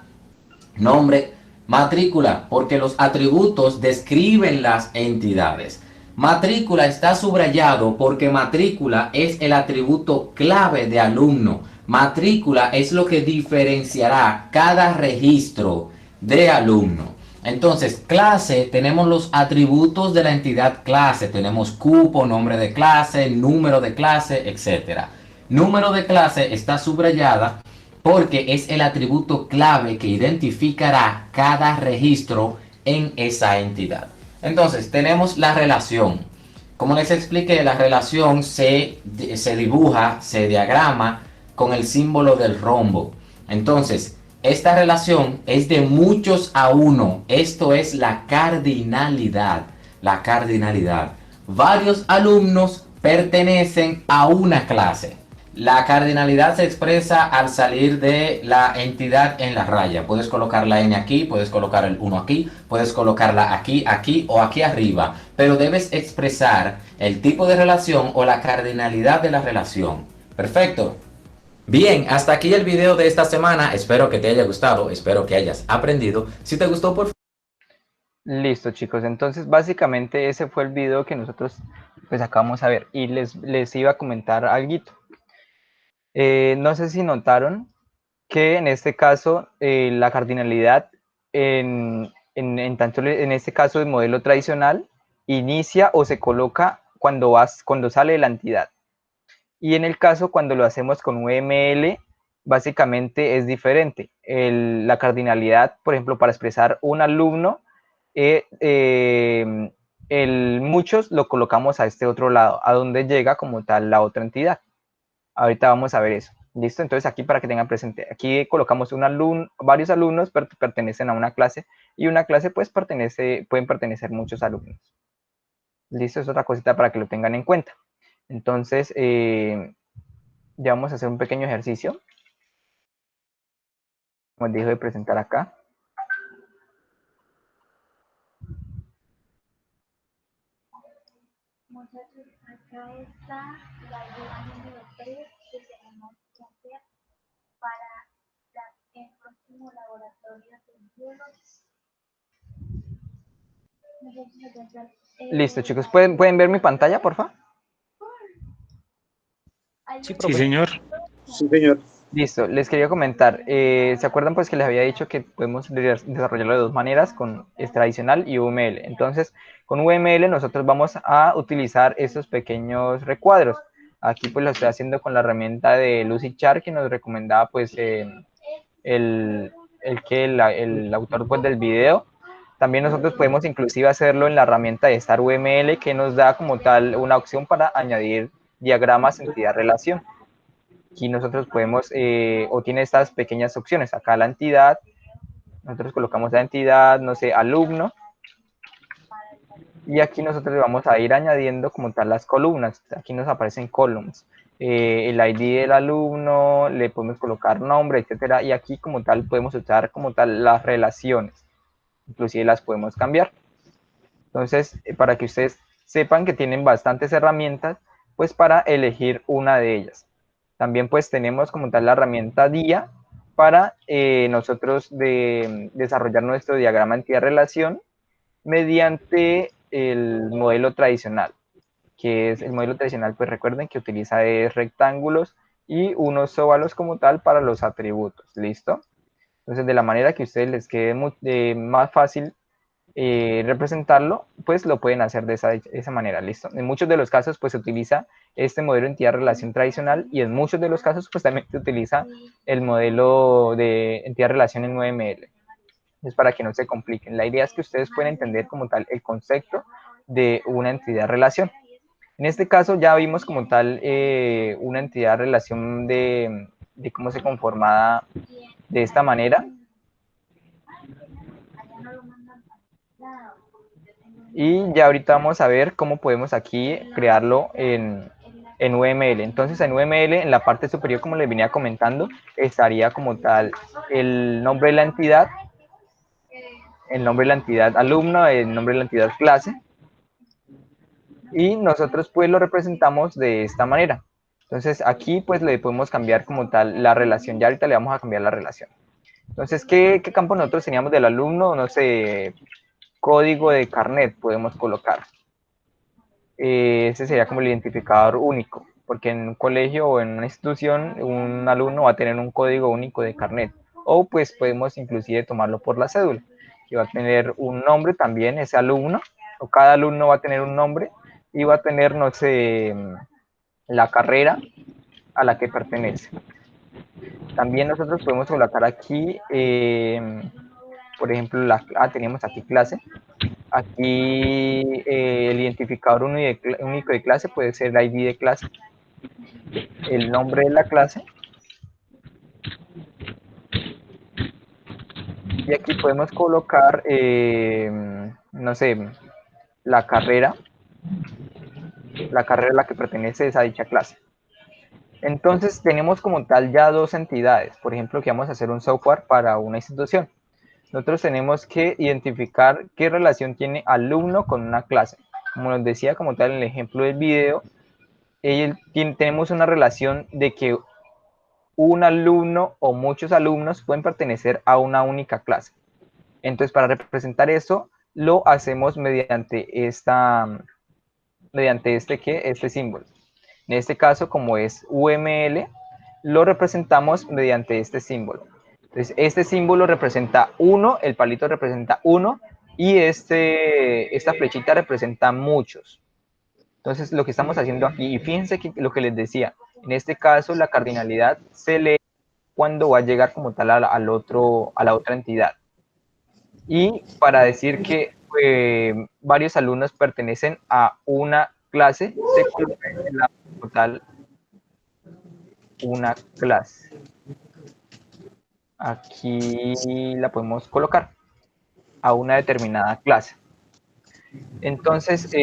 nombre, matrícula, porque los atributos describen las entidades. Matrícula está subrayado porque matrícula es el atributo clave de alumno. Matrícula es lo que diferenciará cada registro de alumno. Entonces, clase, tenemos los atributos de la entidad clase. Tenemos cupo, nombre de clase, número de clase, etc. Número de clase está subrayada porque es el atributo clave que identificará cada registro en esa entidad. Entonces, tenemos la relación. Como les expliqué, la relación se dibuja, se diagrama con el símbolo del rombo. Entonces, esta relación es de muchos a uno. Esto es la cardinalidad. La cardinalidad. Varios alumnos pertenecen a una clase. La cardinalidad se expresa al salir de la entidad en la raya. Puedes colocar la n aquí, puedes colocar el 1 aquí, puedes colocarla aquí, aquí o aquí arriba. Pero debes expresar el tipo de relación o la cardinalidad de la relación. Perfecto. Bien, hasta aquí el video de esta semana. Espero que te haya gustado, espero que hayas aprendido. Si te gustó, por favor. Listo, chicos. Entonces, básicamente ese fue el video que nosotros pues acabamos a ver. Y les iba a comentar algo. No sé si notaron que en este caso la cardinalidad en este caso del modelo tradicional inicia o se coloca cuando sale de la entidad, y en el caso cuando lo hacemos con UML básicamente es diferente. La cardinalidad, por ejemplo, para expresar un alumno, muchos lo colocamos a este otro lado, a donde llega como tal la otra entidad. Ahorita vamos a ver eso. ¿Listo? Entonces aquí para que tengan presente, aquí colocamos varios alumnos pertenecen a una clase, y una clase pues pueden pertenecer muchos alumnos. ¿Listo? Es otra cosita para que lo tengan en cuenta. Entonces, ya vamos a hacer un pequeño ejercicio. Como les dijo de presentar acá. Muchachos, acá está la ayuda número 3 que tenemos que hacer para el próximo laboratorio de biología. Listo, chicos. ¿Pueden ver mi pantalla, por favor? Sí, Sí, profe. señor. Sí, señor. Listo, les quería comentar, ¿se acuerdan pues que les había dicho que podemos desarrollarlo de dos maneras, es tradicional y UML? Entonces, con UML nosotros vamos a utilizar estos pequeños recuadros. Aquí pues lo estoy haciendo con la herramienta de Lucidchart que nos recomendaba pues el autor pues del video. También nosotros podemos inclusive hacerlo en la herramienta de Star UML, que nos da como tal una opción para añadir diagramas entidad-relación. Aquí nosotros podemos, o tiene estas pequeñas opciones, acá la entidad, nosotros colocamos la entidad, no sé, alumno, y aquí nosotros le vamos a ir añadiendo como tal las columnas. Aquí nos aparecen columns, el ID del alumno, le podemos colocar nombre, etcétera, y aquí como tal podemos usar como tal las relaciones, inclusive las podemos cambiar. Entonces, para que ustedes sepan que tienen bastantes herramientas, pues para elegir una de ellas. También pues tenemos como tal la herramienta DIA para nosotros desarrollar nuestro diagrama entidad-relación mediante el modelo tradicional, que es el modelo tradicional, pues recuerden que utiliza rectángulos y unos óvalos como tal para los atributos. ¿Listo? Entonces, de la manera que a ustedes les quede más fácil representarlo, pues lo pueden hacer de esa manera, ¿listo? En muchos de los casos, pues se utiliza este modelo de entidad-relación tradicional y en muchos de los casos, pues también se utiliza el modelo de entidad-relación en UML. Es para que no se compliquen. La idea es que ustedes puedan entender como tal el concepto de una entidad-relación. En este caso ya vimos como tal una entidad-relación de cómo se conformaba de esta manera. Y ya ahorita vamos a ver cómo podemos aquí crearlo en UML. Entonces en UML, en la parte superior, como les venía comentando, estaría como tal el nombre de la entidad, el nombre de la entidad alumno, el nombre de la entidad clase. Y nosotros pues lo representamos de esta manera. Entonces aquí pues le podemos cambiar como tal la relación. Ya ahorita le vamos a cambiar la relación. Entonces, ¿qué campo nosotros teníamos del alumno? No sé, código de carnet podemos colocar. Ese sería como el identificador único, porque en un colegio o en una institución un alumno va a tener un código único de carnet, o pues podemos inclusive tomarlo por la cédula, que va a tener un nombre también ese alumno, o cada alumno va a tener un nombre y va a tener, no sé, la carrera a la que pertenece. También nosotros podemos colocar aquí, por ejemplo, teníamos aquí clase. Aquí el identificador único de clase puede ser el ID de clase, el nombre de la clase, y aquí podemos colocar, no sé, la carrera a la que pertenece esa dicha clase. Entonces tenemos como tal ya dos entidades, por ejemplo, que vamos a hacer un software para una institución. Nosotros tenemos que identificar qué relación tiene alumno con una clase. Como nos decía como tal en el ejemplo del video, tenemos una relación de que un alumno o muchos alumnos pueden pertenecer a una única clase. Entonces, para representar eso, lo hacemos mediante este símbolo. En este caso, como es UML, lo representamos mediante este símbolo. Entonces, este símbolo representa 1, el palito representa 1, y esta flechita representa muchos. Entonces, lo que estamos haciendo aquí, y fíjense que lo que les decía, en este caso la cardinalidad se lee cuando va a llegar como tal a la otra entidad. Y para decir que varios alumnos pertenecen a una clase, se coloca en la como tal una clase. Aquí la podemos colocar a una determinada clase. Entonces,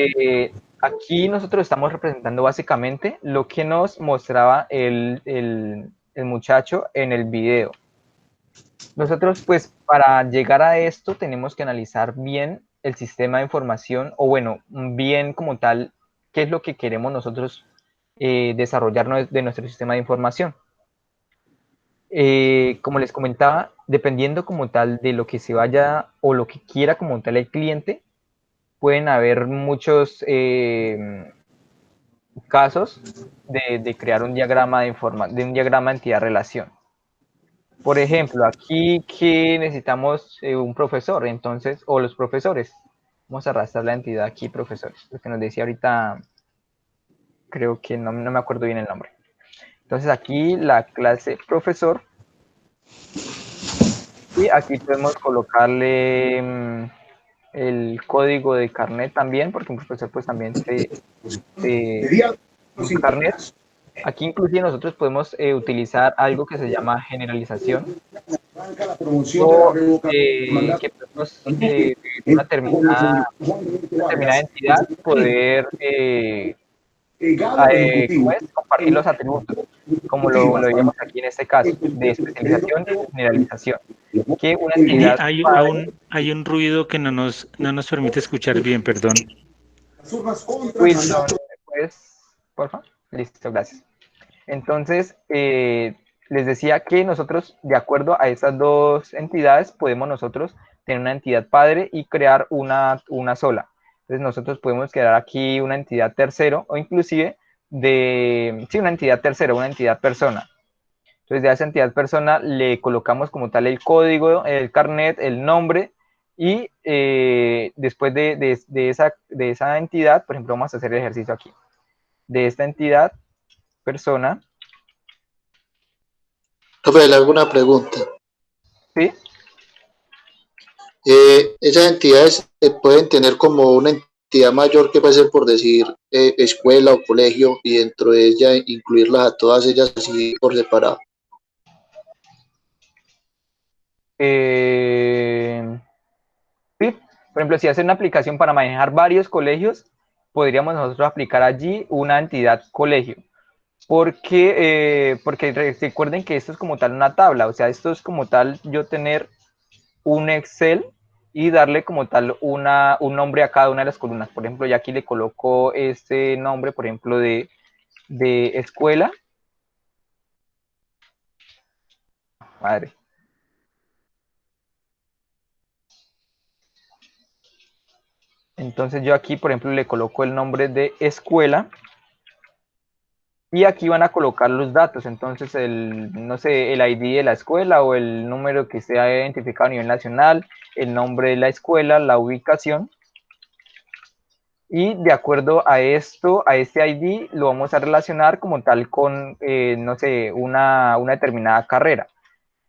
aquí nosotros estamos representando básicamente lo que nos mostraba el muchacho en el video. Nosotros, pues, para llegar a esto tenemos que analizar bien el sistema de información, o bueno, bien como tal, qué es lo que queremos nosotros desarrollar de nuestro sistema de información. Como les comentaba, dependiendo como tal de lo que se vaya o lo que quiera como tal el cliente, pueden haber muchos casos de crear un diagrama de un diagrama entidad-relación. Por ejemplo, aquí que necesitamos un profesor, entonces, o los profesores. Vamos a arrastrar la entidad aquí, profesores. Lo que nos decía ahorita, creo que no me acuerdo bien el nombre. Entonces aquí la clase profesor. Y aquí podemos colocarle el código de carnet también, porque un profesor pues también un carnet. Aquí inclusive nosotros podemos utilizar algo que se llama generalización, o que podemos una determinada entidad poder compartir los atributos, como lo veíamos aquí en este caso, de especialización y generalización. Que una entidad Hay un ruido que no nos permite escuchar bien, perdón. Wilson, pues, por favor. Listo, gracias. Entonces, les decía que nosotros, de acuerdo a esas dos entidades, podemos nosotros tener una entidad padre y crear una sola. Entonces, nosotros podemos crear aquí una entidad tercero, o inclusive una entidad tercero, una entidad persona. Entonces, de esa entidad persona le colocamos como tal el código, el carnet, el nombre, Y después de esa entidad, por ejemplo, vamos a hacer el ejercicio aquí. De esta entidad, persona. Profe, le hago una pregunta. ¿Sí? Esas entidades pueden tener como una entidad mayor que puede ser, por decir, escuela o colegio, y dentro de ella incluirlas a todas ellas así por separado. Sí, por ejemplo, si hace una aplicación para manejar varios colegios, podríamos nosotros aplicar allí una entidad colegio. Porque recuerden que esto es como tal una tabla, o sea, esto es como tal yo tener un Excel y darle como tal un nombre a cada una de las columnas. Por ejemplo, ya aquí le coloco este nombre, por ejemplo, de escuela. Madre. Entonces yo aquí, por ejemplo, le coloco el nombre de escuela. Y aquí van a colocar los datos, entonces no sé, el ID de la escuela o el número que sea identificado a nivel nacional, el nombre de la escuela, la ubicación. Y de acuerdo a esto, a este ID, lo vamos a relacionar como tal con, no sé, una determinada carrera.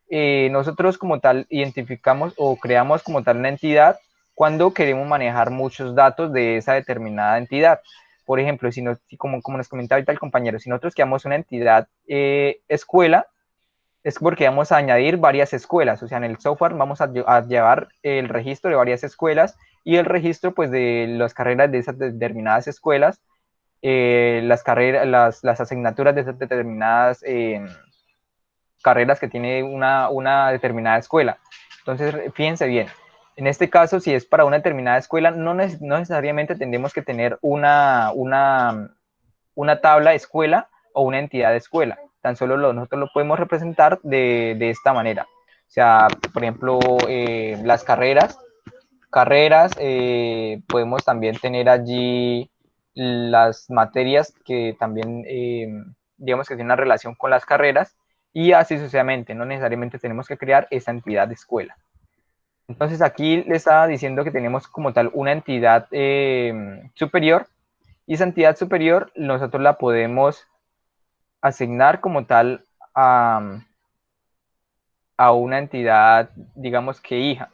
Nosotros como tal identificamos o creamos como tal una entidad cuando queremos manejar muchos datos de esa determinada entidad. Por ejemplo, como nos comentaba ahorita el compañero, si nosotros creamos una entidad escuela, es porque vamos a añadir varias escuelas, o sea, en el software vamos a llevar el registro de varias escuelas y el registro pues de las carreras de esas determinadas escuelas, las asignaturas de esas determinadas carreras que tiene una determinada escuela. Entonces, fíjense bien, en este caso, si es para una determinada escuela, no necesariamente tendremos que tener una tabla escuela o una entidad de escuela. Tan solo nosotros lo podemos representar de esta manera. O sea, por ejemplo, las carreras, podemos también tener allí las materias que también, digamos que tienen una relación con las carreras y así sucesivamente. No necesariamente tenemos que crear esa entidad de escuela. Entonces aquí le estaba diciendo que tenemos como tal una entidad superior y esa entidad superior nosotros la podemos asignar como tal a una entidad, digamos que hija.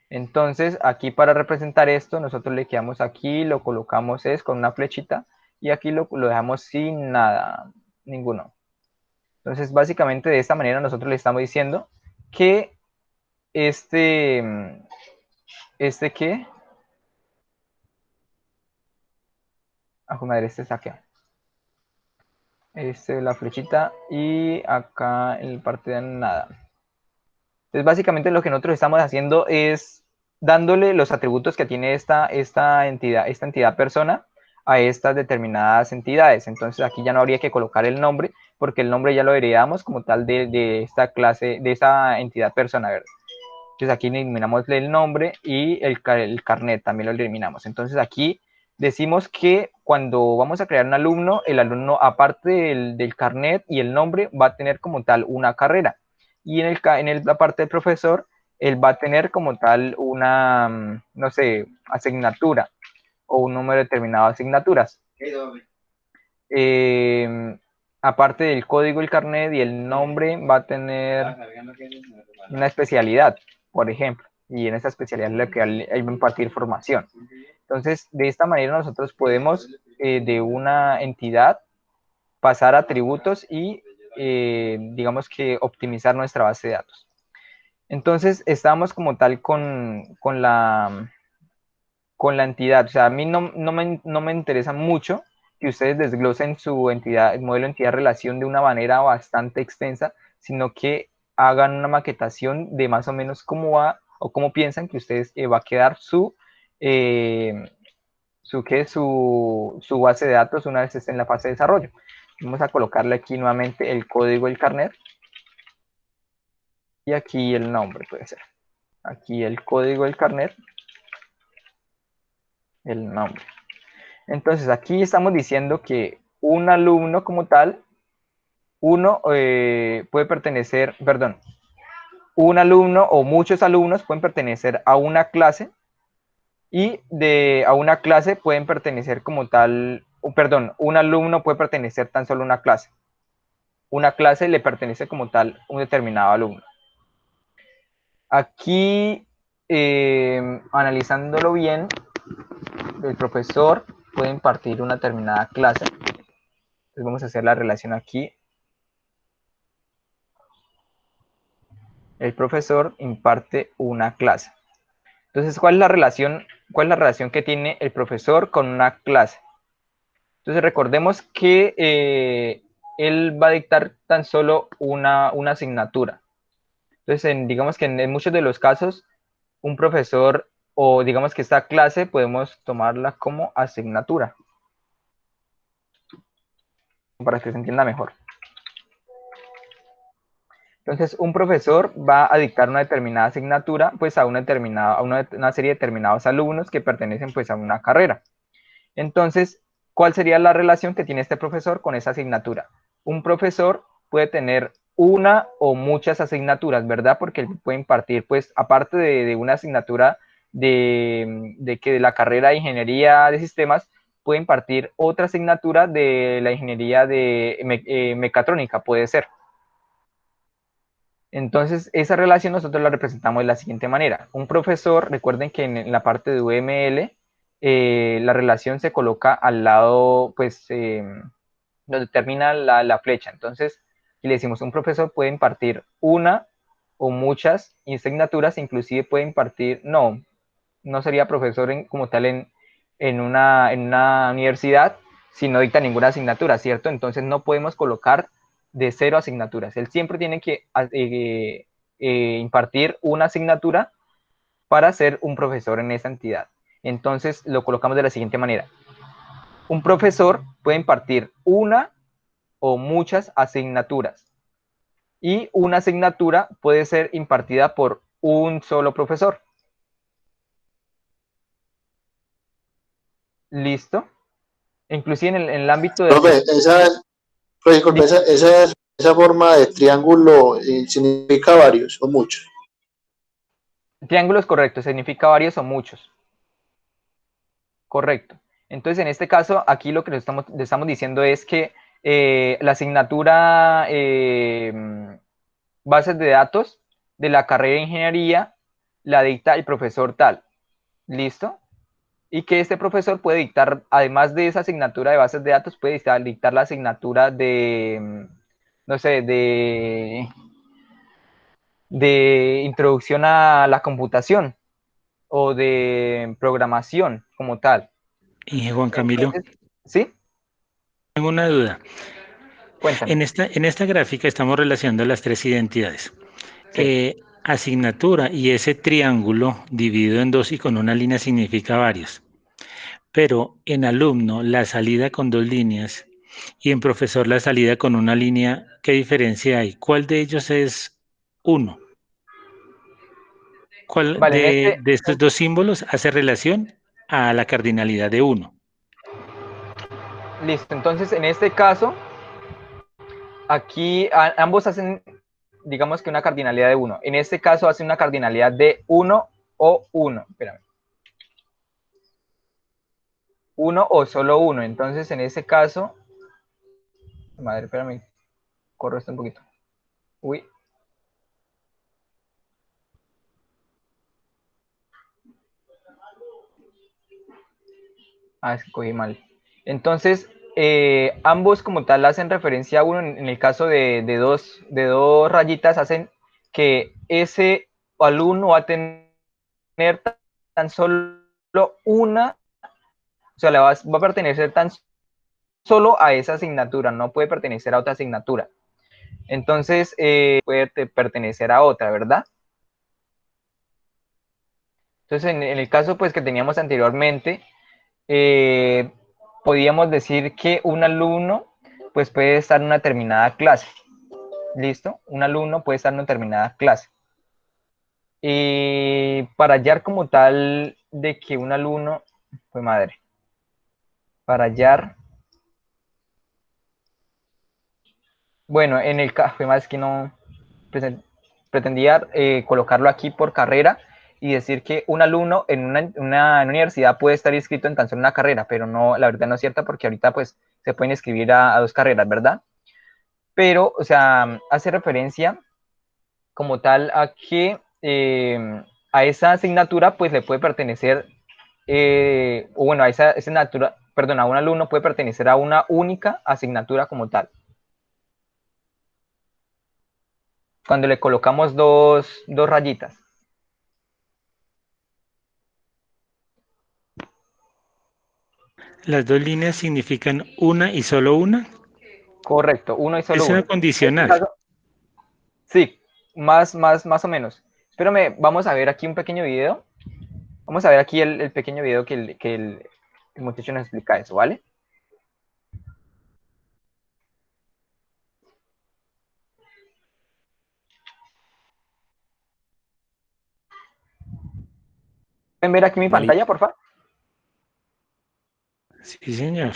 Entonces, aquí para representar esto, nosotros le quedamos aquí, lo colocamos con una flechita y aquí lo dejamos sin nada, ninguno. Entonces, básicamente de esta manera nosotros le estamos diciendo que ¿qué? Madre, está acá. La flechita y acá en la parte de nada. Entonces, básicamente lo que nosotros estamos haciendo es dándole los atributos que tiene esta entidad persona a estas determinadas entidades. Entonces, aquí ya no habría que colocar el nombre, porque el nombre ya lo heredamos como tal de esta clase, de esa entidad persona, ¿verdad? Entonces, aquí eliminamos el nombre y el carnet también lo eliminamos. Entonces, aquí decimos que cuando vamos a crear un alumno, el alumno, aparte del carnet y el nombre, va a tener como tal una carrera. Y en la parte del profesor, él va a tener como tal una, no sé, asignatura o un número determinado de asignaturas. Aparte del código, el carnet y el nombre, va a tener una especialidad, por ejemplo, y en esa especialidad es lo que hay que impartir formación. Entonces, de esta manera nosotros podemos de una entidad pasar a atributos y digamos que optimizar nuestra base de datos. Entonces, estamos como tal con la entidad. O sea, a mí no me interesa mucho que ustedes desglosen su entidad, el modelo entidad-relación de una manera bastante extensa, sino que hagan una maquetación de más o menos cómo va o cómo piensan que ustedes va a quedar su base de datos una vez esté en la fase de desarrollo. Vamos a colocarle aquí nuevamente el código del carnet y aquí el nombre puede ser. Aquí el código del carnet, el nombre. Entonces aquí estamos diciendo que un alumno como tal, puede pertenecer, perdón, un alumno o muchos alumnos pueden pertenecer a una clase y a una clase pueden pertenecer como tal, perdón, un alumno puede pertenecer tan solo a una clase. Una clase le pertenece como tal un determinado alumno. Aquí, analizándolo bien, el profesor puede impartir una determinada clase. Entonces vamos a hacer la relación aquí. El profesor imparte una clase. Entonces, ¿cuál es la relación que tiene el profesor con una clase? Entonces, recordemos que él va a dictar tan solo una asignatura. Entonces, digamos que en muchos de los casos, un profesor o digamos que esta clase podemos tomarla como asignatura para que se entienda mejor. Entonces, un profesor va a dictar una determinada asignatura, pues a una serie de determinados alumnos que pertenecen pues a una carrera. Entonces, ¿cuál sería la relación que tiene este profesor con esa asignatura? Un profesor puede tener una o muchas asignaturas, ¿verdad? Porque él puede impartir, pues, aparte de una asignatura de la carrera de ingeniería de sistemas, puede impartir otra asignatura de la ingeniería de mecatrónica, puede ser. Entonces, esa relación nosotros la representamos de la siguiente manera. Un profesor, recuerden que en la parte de UML, la relación se coloca al lado, pues, donde termina la flecha. Entonces, si le decimos, un profesor puede impartir una o muchas asignaturas, inclusive puede impartir, no sería profesor como tal en una universidad si no dicta ninguna asignatura, ¿cierto? Entonces no podemos colocar de 0 asignaturas. Él siempre tiene que impartir una asignatura para ser un profesor en esa entidad. Entonces lo colocamos de la siguiente manera. Un profesor puede impartir una o muchas asignaturas y una asignatura puede ser impartida por un solo profesor. ¿Listo? Inclusive en el ámbito de... Profe, disculpe, esa forma de triángulo significa varios o muchos. Triángulos correctos, significa varios o muchos. Correcto. Entonces, en este caso, aquí lo que le estamos diciendo es que la asignatura bases de datos de la carrera de ingeniería la dicta el profesor tal. ¿Listo? Y que este profesor puede dictar, además de esa asignatura de bases de datos, puede dictar la asignatura de, no sé, de introducción a la computación o de programación como tal. Y Juan Camilo, Entonces, ¿sí? tengo una duda. Cuéntame. En esta gráfica estamos relacionando las tres identidades. Sí. Asignatura y ese triángulo dividido en dos y con una línea significa varios. Pero en alumno la salida con dos líneas y en profesor la salida con una línea, ¿qué diferencia hay? ¿Cuál de ellos es uno? ¿Cuál Vale, de estos dos símbolos hace relación a la cardinalidad de uno? listo. Entonces, en este caso, aquí ambos hacen, digamos que una cardinalidad de 1. En este caso hace una cardinalidad de 1 o 1. Espérame. 1 o solo 1. Entonces, en este caso, madre, espérame, corro esto un poquito. Uy. Es que cogí mal. Entonces, ambos como tal hacen referencia a uno. En el caso de dos rayitas, hacen que ese alumno va a tener tan solo una, o sea, le va a pertenecer tan solo a esa asignatura, no puede pertenecer a otra asignatura. Entonces, puede pertenecer a otra, ¿verdad? Entonces, en el caso pues que teníamos anteriormente, podíamos decir que un alumno pues puede estar en una determinada clase. ¿Listo? Un alumno puede estar en una determinada clase. Y para hallar como tal de que un alumno, pues madre, para hallar, bueno, en el caso, más que no, pues, pretendía colocarlo aquí por carrera y decir que un alumno en una universidad puede estar inscrito en tan solo una carrera, pero no, la verdad no es cierta, porque ahorita pues se pueden inscribir a 2 carreras, ¿verdad? Pero, o sea, hace referencia como tal a que a esa asignatura pues le puede pertenecer, o bueno, a esa asignatura, perdón, a un alumno puede pertenecer a una única asignatura como tal. Cuando le colocamos dos rayitas. Las 2 líneas significan una y solo una. Correcto, uno y solo Es una uno. condicional. Sí, más o menos. Espérame, vamos a ver aquí un pequeño video. Vamos a ver aquí el pequeño video que el muchacho nos explica eso, ¿vale? ¿Pueden ver aquí mi pantalla, por favor? Sí, señor.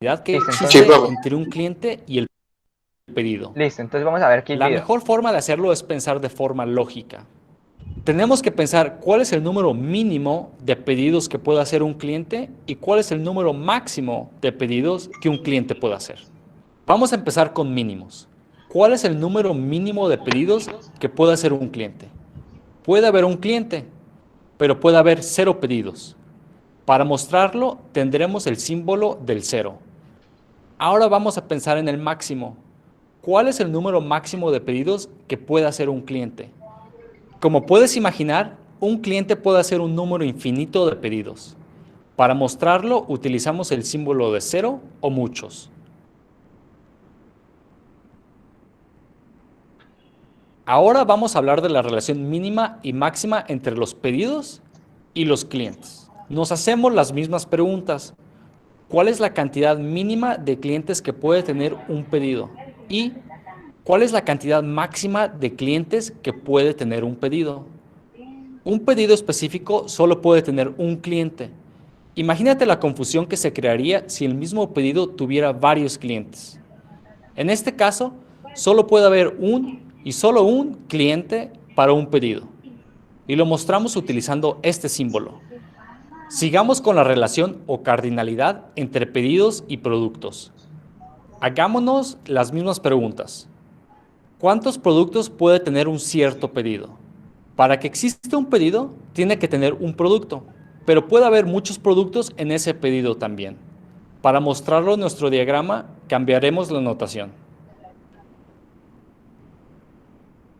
Que Listo, existe entonces, entre un cliente y el pedido. Listo, entonces vamos a ver aquí el La video. mejor forma de hacerlo es pensar de forma lógica. Tenemos que pensar cuál es el número mínimo de pedidos que puede hacer un cliente y cuál es el número máximo de pedidos que un cliente puede hacer. Vamos a empezar con mínimos. ¿Cuál es el número mínimo de pedidos que puede hacer un cliente? Puede haber un cliente, pero puede haber 0 pedidos. Para mostrarlo, tendremos el símbolo del 0. Ahora vamos a pensar en el máximo. ¿Cuál es el número máximo de pedidos que puede hacer un cliente? Como puedes imaginar, un cliente puede hacer un número infinito de pedidos. Para mostrarlo, utilizamos el símbolo de 0 o muchos. Ahora vamos a hablar de la relación mínima y máxima entre los pedidos y los clientes. Nos hacemos las mismas preguntas. ¿Cuál es la cantidad mínima de clientes que puede tener un pedido? Y ¿cuál es la cantidad máxima de clientes que puede tener un pedido? Un pedido específico solo puede tener un cliente. Imagínate la confusión que se crearía si el mismo pedido tuviera varios clientes. En este caso, solo puede haber y solo un cliente para un pedido. Y lo mostramos utilizando este símbolo. Sigamos con la relación o cardinalidad entre pedidos y productos. Hagámonos las mismas preguntas. ¿Cuántos productos puede tener un cierto pedido? Para que exista un pedido, tiene que tener un producto, pero puede haber muchos productos en ese pedido también. Para mostrarlo en nuestro diagrama, cambiaremos la notación.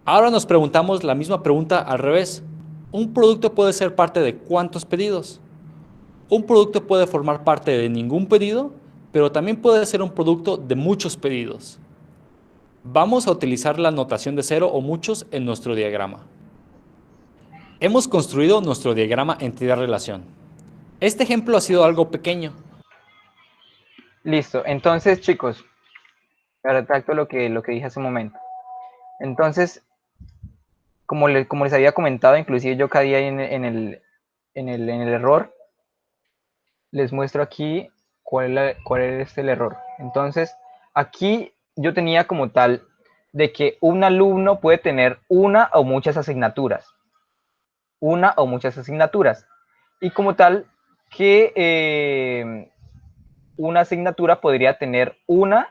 Ahora nos preguntamos la misma pregunta al revés. ¿Un producto puede ser parte de cuántos pedidos? Un producto puede formar parte de ningún pedido, pero también puede ser un producto de muchos pedidos. Vamos a utilizar la notación de 0 o muchos en nuestro diagrama. Hemos construido nuestro diagrama entidad-relación. Este ejemplo ha sido algo pequeño. Listo, entonces chicos, retracto lo que dije hace un momento. Entonces, como les había comentado, inclusive yo caí ahí en el error. Les muestro aquí cuál es el error. Entonces, aquí yo tenía como tal de que un alumno puede tener una o muchas asignaturas. Una o muchas asignaturas. Y como tal, que una asignatura podría tener uno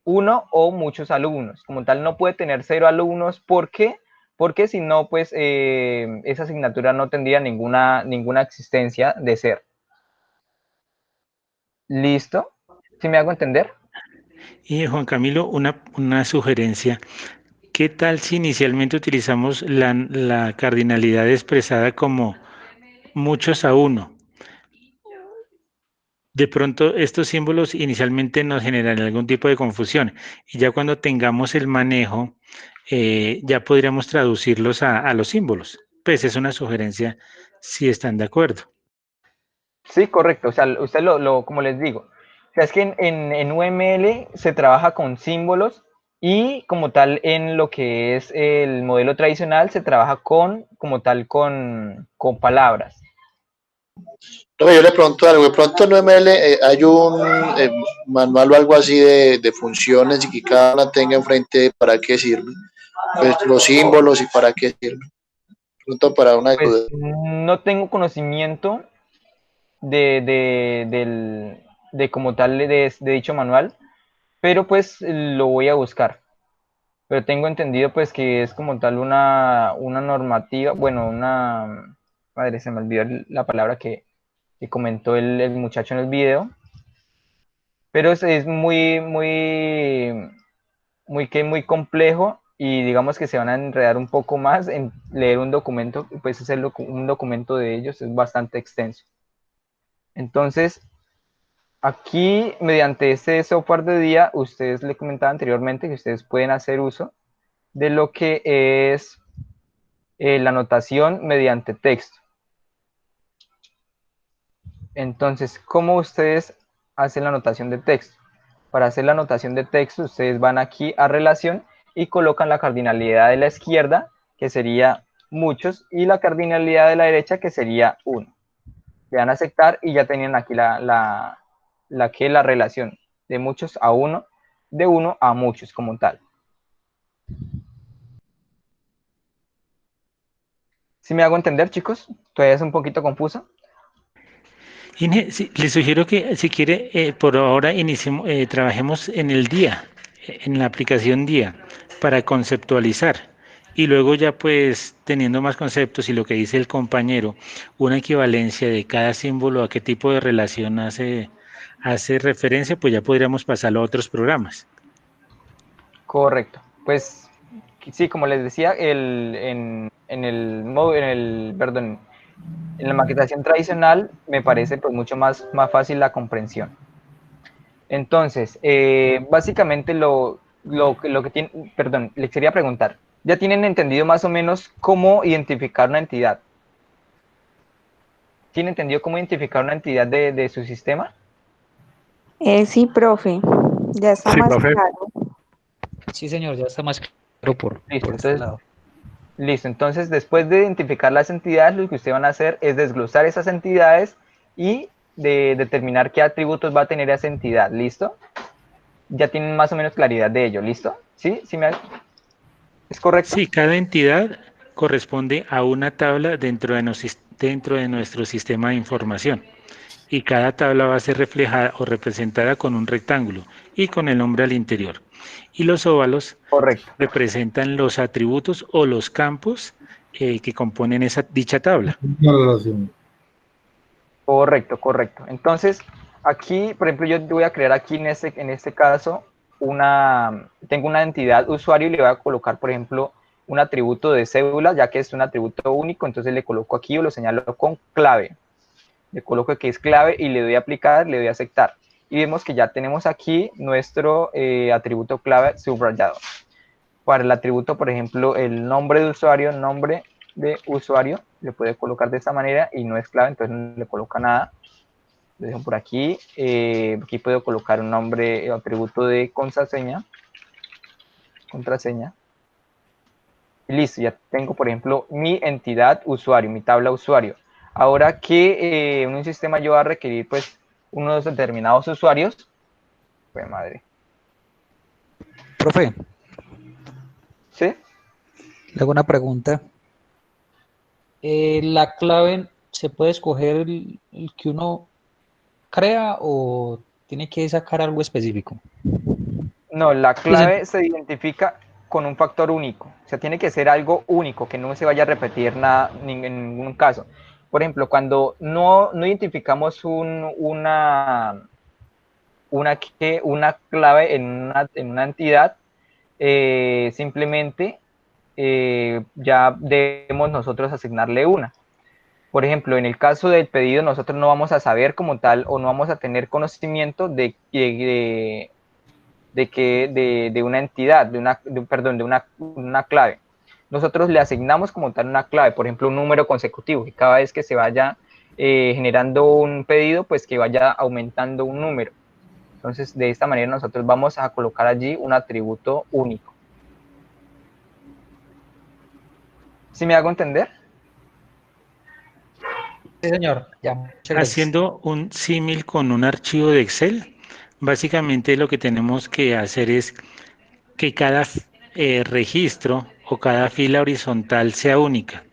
o muchos alumnos. Como tal, no puede tener 0 alumnos. ¿Por qué? Porque si no, pues esa asignatura no tendría ninguna existencia de ser. ¿Listo? ¿Sí me hago entender? Y Juan Camilo, una sugerencia. ¿Qué tal si inicialmente utilizamos la cardinalidad expresada como muchos a uno? De pronto estos símbolos inicialmente nos generan algún tipo de confusión y ya cuando tengamos el manejo ya podríamos traducirlos a los símbolos. Pues es una sugerencia si están de acuerdo. Sí, correcto. O sea, usted como les digo, o sea, es que en UML se trabaja con símbolos y como tal en lo que es el modelo tradicional se trabaja como tal con palabras. No, yo le pregunto algo, de pronto en UML hay un manual o algo así de funciones y que cada una tenga enfrente para qué sirve. pues, los símbolos y para qué sirven. Pronto para una duda. Pues no tengo conocimiento de como tal de dicho manual, pero pues lo voy a buscar. Pero tengo entendido pues que es como tal una normativa, bueno, madre, se me olvidó la palabra que comentó el muchacho en el video, pero es muy complejo y digamos que se van a enredar un poco más en leer un documento, pues un documento de ellos es bastante extenso. Entonces, aquí, mediante este software de día, ustedes le comentaba anteriormente que ustedes pueden hacer uso de lo que es la anotación mediante texto. Entonces, ¿cómo ustedes hacen la anotación de texto? Para hacer la anotación de texto, ustedes van aquí a relación y colocan la cardinalidad de la izquierda, que sería muchos, y la cardinalidad de la derecha, que sería 1. Le dan a aceptar y ya tenían aquí la relación de muchos a 1, de 1 a muchos como tal. ¿Sí me hago entender, chicos? ¿Todavía es un poquito confuso? Inge, sí, le sugiero que si quiere, por ahora trabajemos en el día, en la aplicación día, para conceptualizar. Y luego ya pues teniendo más conceptos y lo que dice el compañero, una equivalencia de cada símbolo a qué tipo de relación hace referencia, pues ya podríamos pasarlo a otros programas. Correcto. Pues sí, como les decía, perdón, en la maquetación tradicional me parece pues mucho más fácil la comprensión. Entonces, básicamente lo que tiene, perdón, les quería preguntar, ¿ya tienen entendido más o menos cómo identificar una entidad? ¿Tienen entendido cómo identificar una entidad de su sistema? Sí, profe, ya está Sí, más profe. claro. Sí, señor, ya está más claro por Listo, este entonces, lado. listo, entonces después de identificar las entidades, lo que ustedes van a hacer es desglosar esas entidades y de determinar qué atributos va a tener esa entidad, ¿listo? Ya tienen más o menos claridad de ello, ¿listo? ¿Sí? ¿Es correcto? Sí, cada entidad corresponde a una tabla dentro de nuestro sistema de información. Y cada tabla va a ser reflejada o representada con un rectángulo y con el nombre al interior. Y los óvalos Correcto. representan los atributos o los campos que componen dicha tabla. Correcto, correcto. Entonces, aquí, por ejemplo, yo voy a crear aquí en este caso tengo una entidad usuario y le voy a colocar, por ejemplo, un atributo de cédula, ya que es un atributo único, entonces le coloco aquí o lo señalo con clave. Le coloco que es clave y le doy a aplicar, le doy a aceptar. Y vemos que ya tenemos aquí nuestro atributo clave subrayado. Para el atributo, por ejemplo, el nombre de usuario, le puede colocar de esta manera y no es clave, entonces no le coloca nada. Lo dejo por aquí. Aquí puedo colocar un nombre, atributo de contraseña. Y listo, ya tengo, por ejemplo, mi entidad usuario, mi tabla usuario. Ahora que en un sistema yo va a requerir, pues, unos determinados usuarios. Pues madre. Profe, ¿Sí? le hago una pregunta. ¿La clave se puede escoger el que uno crea o tiene que sacar algo específico? No, la Pues clave se identifica con un factor único. O sea, tiene que ser algo único, que no se vaya a repetir nada en ningún caso. Por ejemplo, cuando no identificamos una clave en una entidad, simplemente ya debemos nosotros asignarle una. Por ejemplo, en el caso del pedido, nosotros no vamos a saber como tal o no vamos a tener conocimiento de una entidad, de una clave. Nosotros le asignamos como tal una clave, por ejemplo, un número consecutivo, y cada vez que se vaya generando un pedido, pues que vaya aumentando un número. Entonces, de esta manera nosotros vamos a colocar allí un atributo único. ¿Sí me hago entender? Sí, señor. Ya, muchas gracias. Haciendo un símil con un archivo de Excel, básicamente lo que tenemos que hacer es que cada registro o cada fila horizontal sea única.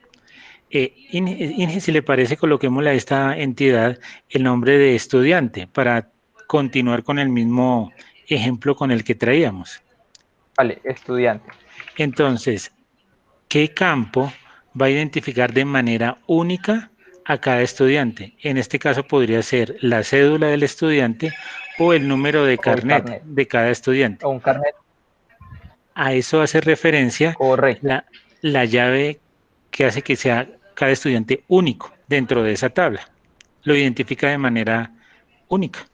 Inge, si le parece, coloquémosle a esta entidad el nombre de estudiante para continuar con el mismo ejemplo con el que traíamos. Vale, estudiante. Entonces, ¿qué campo va a identificar de manera única a cada estudiante? En este caso podría ser la cédula del estudiante o el número de carnet de cada estudiante. O un carnet. A eso hace referencia la llave que hace que sea cada estudiante único dentro de esa tabla. Lo identifica de manera única.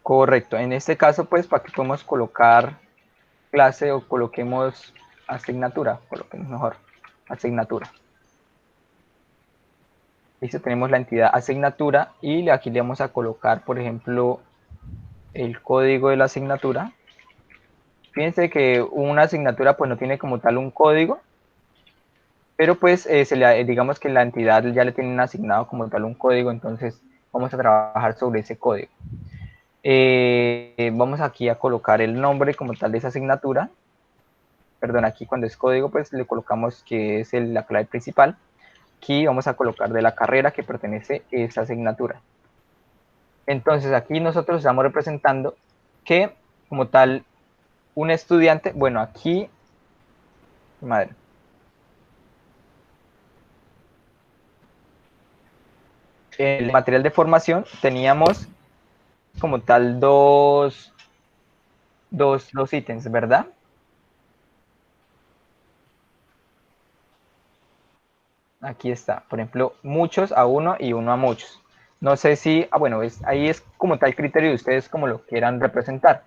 Correcto. En este caso, pues, ¿para qué podemos colocar clase o coloquemos asignatura? Coloquemos mejor asignatura. Listo, tenemos la entidad asignatura y aquí le vamos a colocar, por ejemplo, el código de la asignatura. Fíjense que una asignatura pues no tiene como tal un código, pero pues digamos que la entidad ya le tienen asignado como tal un código, entonces vamos a trabajar sobre ese código. Vamos aquí a colocar el nombre como tal de esa asignatura. Perdón, aquí cuando es código pues le colocamos que es la clave principal. Aquí vamos a colocar de la carrera que pertenece a esa asignatura. Entonces aquí nosotros estamos representando que como tal un estudiante, bueno aquí, madre. En el material de formación teníamos como tal dos ítems, ¿verdad? Aquí está, por ejemplo, muchos a uno y uno a muchos. No sé si, bueno, ahí es como tal criterio de ustedes como lo quieran representar.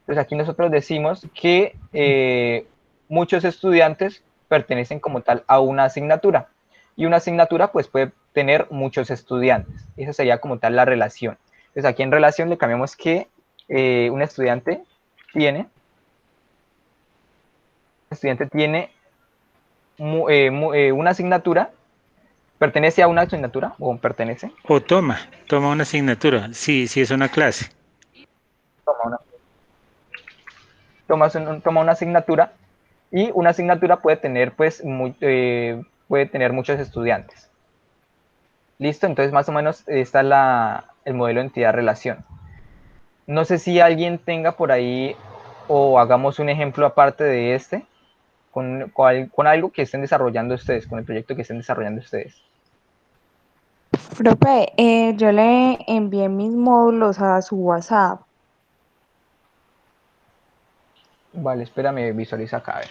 Entonces aquí nosotros decimos que muchos estudiantes pertenecen como tal a una asignatura. Y una asignatura pues puede tener muchos estudiantes. Esa sería como tal la relación. Entonces aquí en relación le cambiamos que un estudiante tiene una asignatura. ¿Pertenece a una asignatura o pertenece? O toma una asignatura, sí es una clase. Toma una asignatura y una asignatura puede tener pues puede tener muchos estudiantes. Listo, entonces más o menos está el modelo de entidad-relación. No sé si alguien tenga por ahí o hagamos un ejemplo aparte de este con algo que estén desarrollando ustedes, con el proyecto que estén desarrollando ustedes. Profe, yo le envié mis módulos a su WhatsApp. Vale, espérame, visualiza acá, a ver.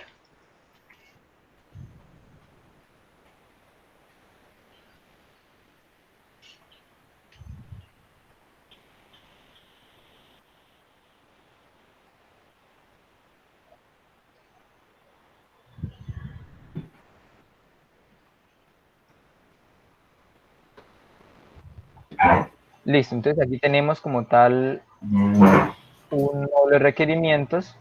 Listo, entonces aquí tenemos como tal un módulo de requerimientos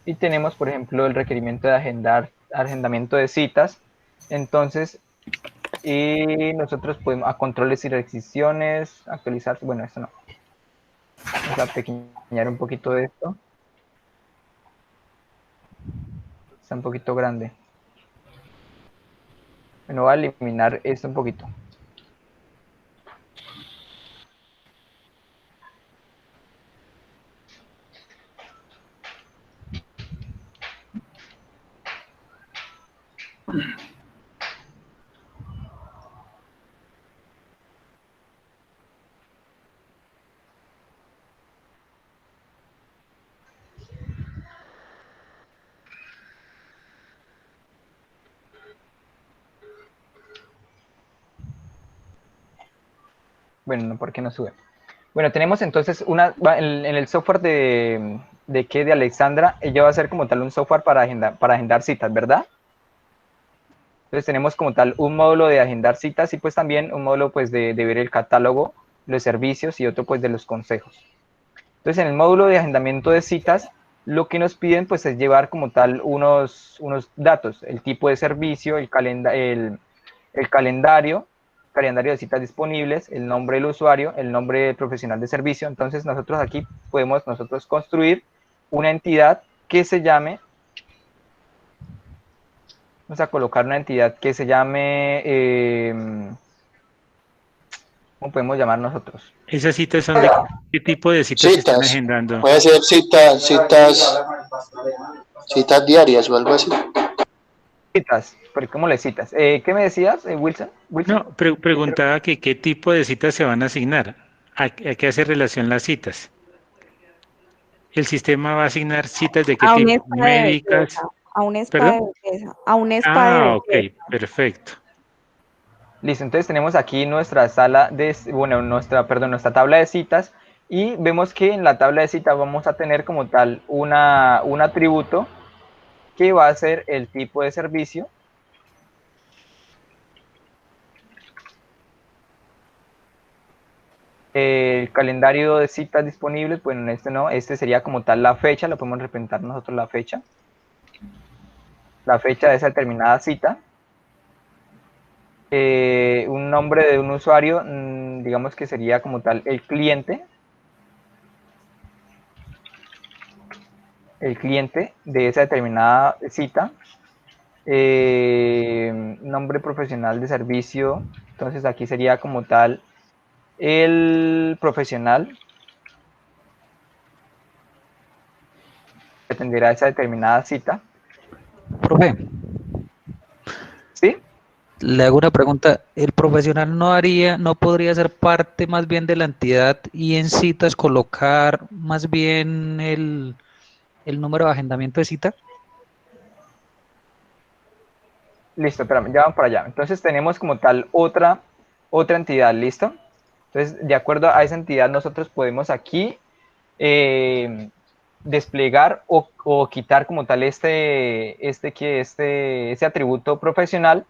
y tenemos, por ejemplo, el requerimiento de agendamiento de citas. Entonces, nosotros podemos a controles y requisiciones, actualizar, bueno, esto no. Vamos a pequeñar un poquito de esto. Está un poquito grande. Bueno, voy a eliminar esto un poquito. Bueno, no, ¿por qué no sube? Bueno, tenemos entonces en el software de Alexandra, ella va a ser como tal un software para agendar citas, ¿verdad? Entonces tenemos como tal un módulo de agendar citas y pues también un módulo pues de ver el catálogo, los servicios y otro pues de los consejos. Entonces en el módulo de agendamiento de citas, lo que nos piden pues es llevar como tal unos datos, el tipo de servicio, el calendario de citas disponibles, el nombre del usuario, el nombre del profesional de servicio. Entonces nosotros aquí podemos construir una entidad que se llame, vamos a colocar una entidad que se llame, ¿cómo podemos llamar nosotros? ¿Esas citas son de qué tipo de citas se están Citas. agendando? Puede ser citas diarias o algo así. Citas, pero ¿cómo le citas? ¿Qué me decías, Wilson? No, preguntaba que qué tipo de citas se van a asignar. ¿A qué hace relación las citas? ¿El sistema va a asignar citas de qué A un tipo? spa de Médicas, belleza, a un spa de ¿perdón? belleza, a un spa de Ah, ok, belleza. perfecto. Listo, entonces tenemos aquí nuestra sala de, bueno, nuestra tabla de citas y vemos que en la tabla de citas vamos a tener como tal un atributo que va a ser el tipo de servicio. El calendario de citas disponibles, bueno, en este no, este sería como tal la fecha, lo podemos representar nosotros la fecha de esa determinada cita. Un nombre de un usuario, digamos que sería como tal el cliente de esa determinada cita. Nombre profesional de servicio, entonces aquí sería como tal el profesional que atenderá esa determinada cita. Profe, ¿Sí? le hago una pregunta. ¿El profesional no podría ser parte más bien de la entidad y en citas colocar más bien el número de agendamiento de cita? Listo, espérame, ya vamos para allá. Entonces tenemos como tal otra entidad, ¿listo? Entonces, de acuerdo a esa entidad, nosotros podemos aquí desplegar o quitar como tal ese atributo profesional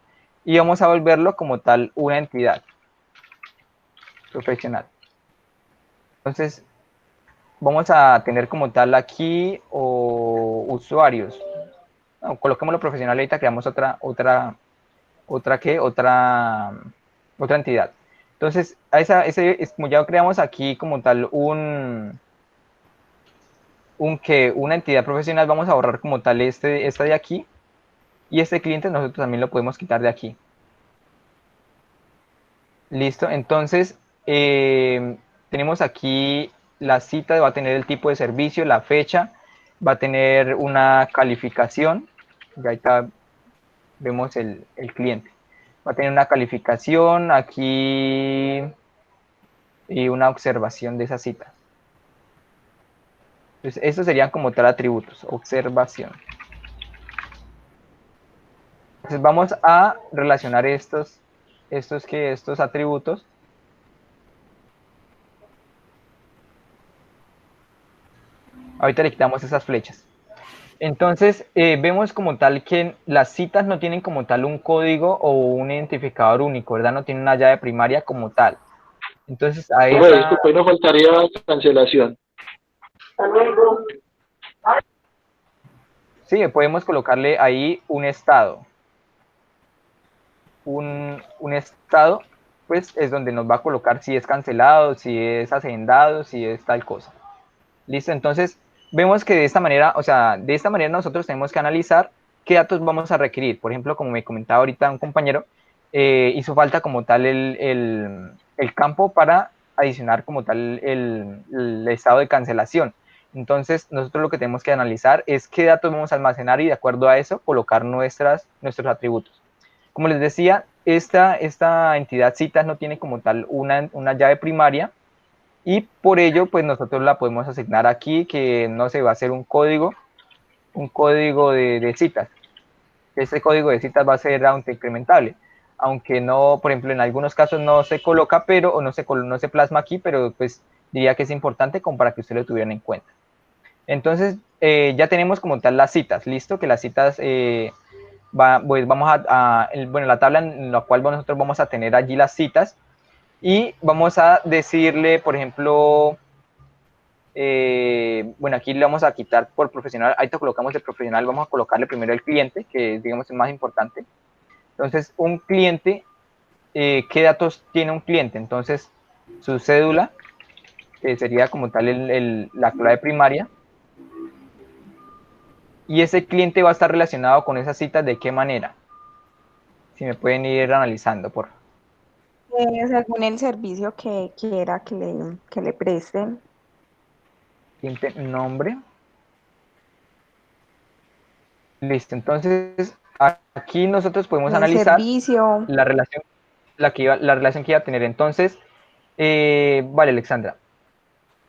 y vamos a volverlo como tal una entidad profesional. Entonces, vamos a tener como tal aquí usuarios. No, coloquémoslo profesional, ahorita creamos otra entidad. Entonces, como ya creamos aquí como tal una entidad profesional, vamos a borrar como tal esta de aquí, y este cliente nosotros también lo podemos quitar de aquí. Listo, entonces tenemos aquí la cita, va a tener el tipo de servicio, la fecha, va a tener una calificación, ya ahí vemos el cliente. Va a tener una calificación aquí y una observación de esa cita. Entonces, estos serían como tal atributos, observación. Entonces, vamos a relacionar estos atributos. Ahorita le quitamos esas flechas. Entonces, vemos como tal que las citas no tienen como tal un código o un identificador único, ¿verdad? No tienen una llave primaria como tal. Entonces, a esa... Disculpa, y no faltaría cancelación. Sí, podemos colocarle ahí un estado. Un estado, pues es donde nos va a colocar si es cancelado, si es agendado, si es tal cosa. Listo, entonces vemos que de esta manera, nosotros tenemos que analizar qué datos vamos a requerir. Por ejemplo, como me comentaba ahorita un compañero, hizo falta como tal el campo para adicionar como tal el estado de cancelación. Entonces, nosotros lo que tenemos que analizar es qué datos vamos a almacenar y de acuerdo a eso colocar nuestros atributos. Como les decía, esta entidad citas no tiene como tal una llave primaria, y por ello pues nosotros la podemos asignar aquí, que no se va a hacer un código de citas. Este código de citas va a ser autoincrementable, aunque no, por ejemplo, en algunos casos no se coloca, pero o no se plasma aquí, pero pues diría que es importante como para que ustedes lo tuvieran en cuenta. Entonces ya tenemos como tal las citas, listo, que las citas pues vamos bueno, la tabla en la cual nosotros vamos a tener allí las citas, y vamos a decirle, por ejemplo, bueno, aquí le vamos a quitar por profesional, ahí te colocamos el profesional, vamos a colocarle primero el cliente, que digamos es más importante. Entonces, un cliente, ¿qué datos tiene un cliente? Entonces, su cédula, que sería como tal la clave primaria, y ese cliente va a estar relacionado con esas citas, ¿de qué manera? Si me pueden ir analizando, por favor. Según el servicio que quiera que le presten. Cliente nombre. Listo, entonces aquí nosotros podemos El analizar servicio. la relación, la relación que iba a tener. Entonces, vale, Alexandra.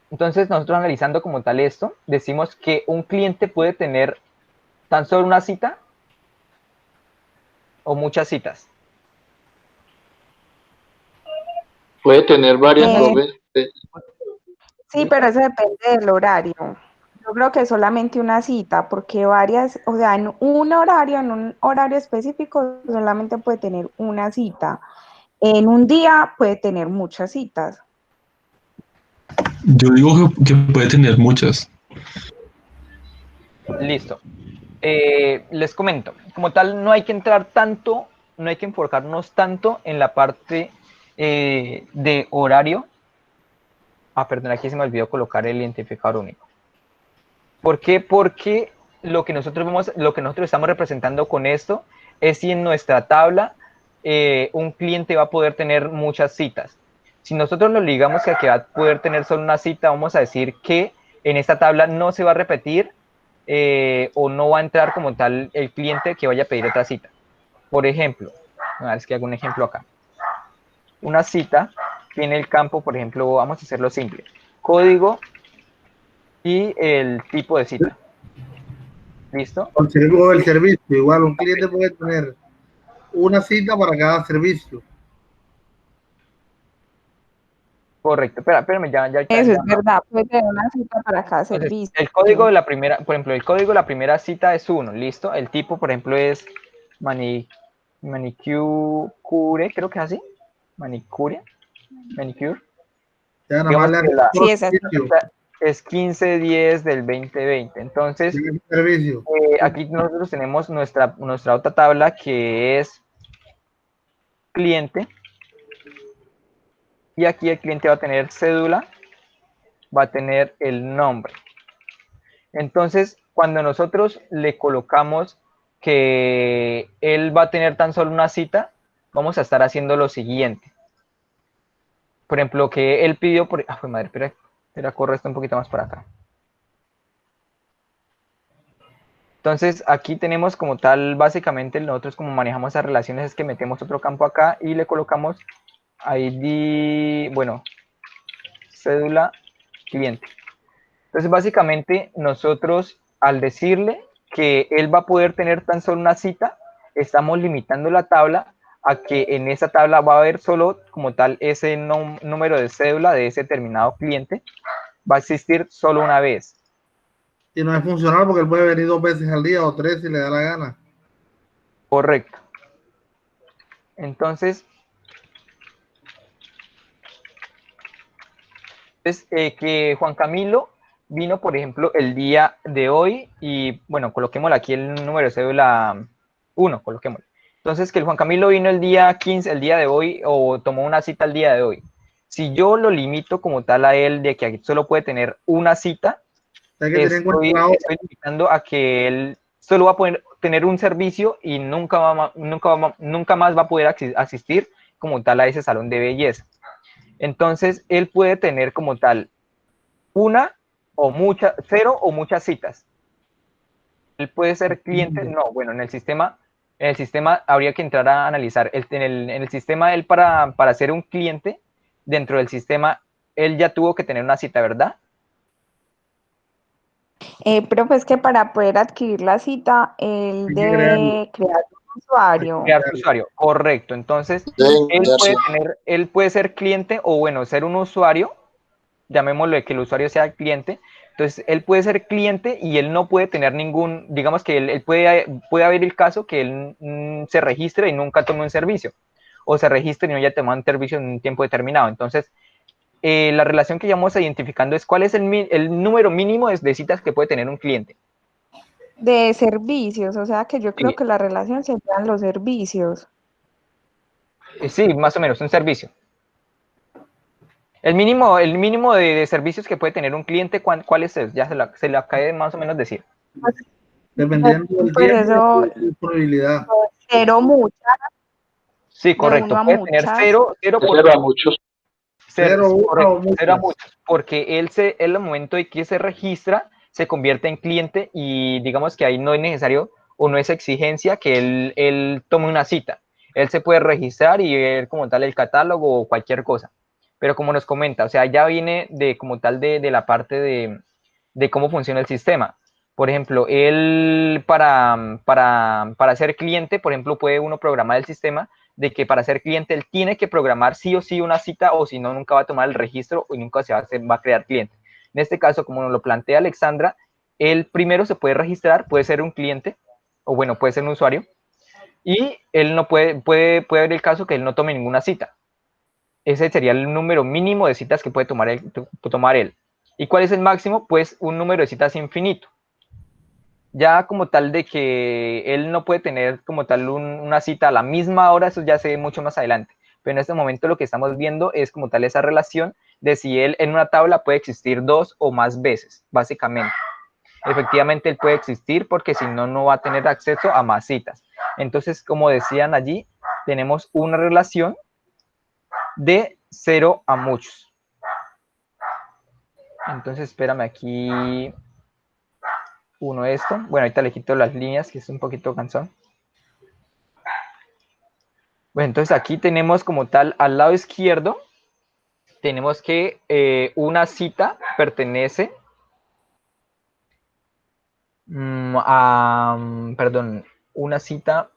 Entonces, nosotros analizando como tal esto, decimos que un cliente puede tener tan solo una cita o muchas citas. Puede tener varias, Eh, profe. sí, pero eso depende del horario. Yo creo que solamente una cita, porque varias, o sea, en un horario específico, solamente puede tener una cita. En un día puede tener muchas citas. Yo digo que puede tener muchas. Listo. Les comento, como tal, no hay que entrar tanto, no hay que enfocarnos tanto en la parte de horario. Ah, perdón, aquí se me olvidó colocar el identificador único. ¿Por qué? Porque lo que nosotros vemos, lo que nosotros estamos representando con esto es si en nuestra tabla un cliente va a poder tener muchas citas. Si nosotros lo ligamos a que va a poder tener solo una cita, vamos a decir que en esta tabla no se va a repetir o no va a entrar como tal el cliente que vaya a pedir otra cita. Por ejemplo, a ver, es que hago un ejemplo acá. Una cita tiene el campo, por ejemplo, vamos a hacerlo simple, código y el tipo de cita. ¿Listo? Conseguimos el servicio. Igual un cliente puede tener una cita para cada servicio. Correcto. Espérame, ya. Eso es verdad, puede tener una cita para cada servicio. El código de la primera, por ejemplo, el código de la primera cita es 1, ¿listo? El tipo, por ejemplo, es manicure, creo que es así. Manicure. Ya nada más Digamos le que la Sí, es así. es 15/10 del 2020. Entonces, servicio. aquí nosotros tenemos nuestra otra tabla que es cliente. Y aquí el cliente va a tener cédula, va a tener el nombre. Entonces, cuando nosotros le colocamos que él va a tener tan solo una cita, vamos a estar haciendo lo siguiente. Por ejemplo, que él pidió por... Ah, fue madre, espera, corre esto un poquito más para acá. Entonces, aquí tenemos como tal, básicamente, nosotros como manejamos esas relaciones es que metemos otro campo acá y le colocamos ID, bueno, cédula, cliente. Entonces, básicamente, nosotros al decirle que él va a poder tener tan solo una cita, estamos limitando la tabla a que en esa tabla va a haber solo como tal ese número de cédula de ese determinado cliente, va a existir solo una vez. Y no es funcional porque él puede venir 2 veces al día o 3 si le da la gana. Correcto. Entonces, que Juan Camilo vino, por ejemplo, el día de hoy y, bueno, coloquémosle aquí el número de cédula 1, coloquémosle. Entonces, que el Juan Camilo vino el día 15, el día de hoy, o tomó una cita el día de hoy. Si yo lo limito como tal a él de que aquí solo puede tener una cita, estoy limitando a que él solo va a poder tener un servicio y nunca más va a poder asistir como tal a ese salón de belleza. Entonces, él puede tener como tal una o muchas, 0 o muchas citas. Él puede ser cliente, no, bueno, en el sistema habría que entrar a analizar. En el sistema, él para ser un cliente, dentro del sistema, él ya tuvo que tener una cita, ¿verdad? Pero pues que para poder adquirir la cita, él debe crear un usuario. Crear su usuario, correcto. Entonces, él puede ser cliente o, bueno, ser un usuario, llamémoslo que el usuario sea el cliente. Entonces, él puede ser cliente y él no puede tener ningún, digamos que él puede haber el caso que él se registre y nunca tome un servicio, o se registre y no haya tomado un servicio en un tiempo determinado. Entonces, la relación que ya vamos identificando es cuál es el número mínimo de citas que puede tener un cliente. De servicios, o sea que yo creo que la relación serían los servicios. Sí, más o menos, un servicio. El mínimo de servicios que puede tener un cliente, ¿cuál es? Ya se lo acabé de más o menos decir. dependiendo del Pues tiempo eso, y la disponibilidad. 0 muchas, Sí, de correcto. 1 a Puede tener muchas. cero De por 0 a muchos. Cero, sí, una correcto, o 0 a muchas. muchos, porque él al momento de que se registra, se convierte en cliente y digamos que ahí no es necesario o no es exigencia que él tome una cita. Él se puede registrar y ver como tal el catálogo o cualquier cosa. Pero como nos comenta, o sea, ya viene de como tal de la parte de cómo funciona el sistema. Por ejemplo, él para ser cliente, por ejemplo, puede uno programar el sistema de que para ser cliente él tiene que programar sí o sí una cita o si no, nunca va a tomar el registro y nunca va a crear cliente. En este caso, como nos lo plantea Alexandra, él primero se puede registrar, puede ser un cliente o bueno, puede ser un usuario y él no puede haber el caso que él no tome ninguna cita. Ese sería el número mínimo de citas que puede tomar él. ¿Y cuál es el máximo? Pues un número de citas infinito. Ya como tal de que él no puede tener como tal una cita a la misma hora, eso ya se ve mucho más adelante. Pero en este momento lo que estamos viendo es como tal esa relación de si él en una tabla puede existir 2 o más veces, básicamente. Efectivamente él puede existir porque si no, no va a tener acceso a más citas. Entonces, como decían allí, tenemos una relación de 0 a muchos. Entonces, espérame aquí uno esto. Bueno, ahorita le quito las líneas, que es un poquito cansón. Bueno, entonces aquí tenemos como tal, al lado izquierdo, tenemos que una cita pertenece perdón, una cita...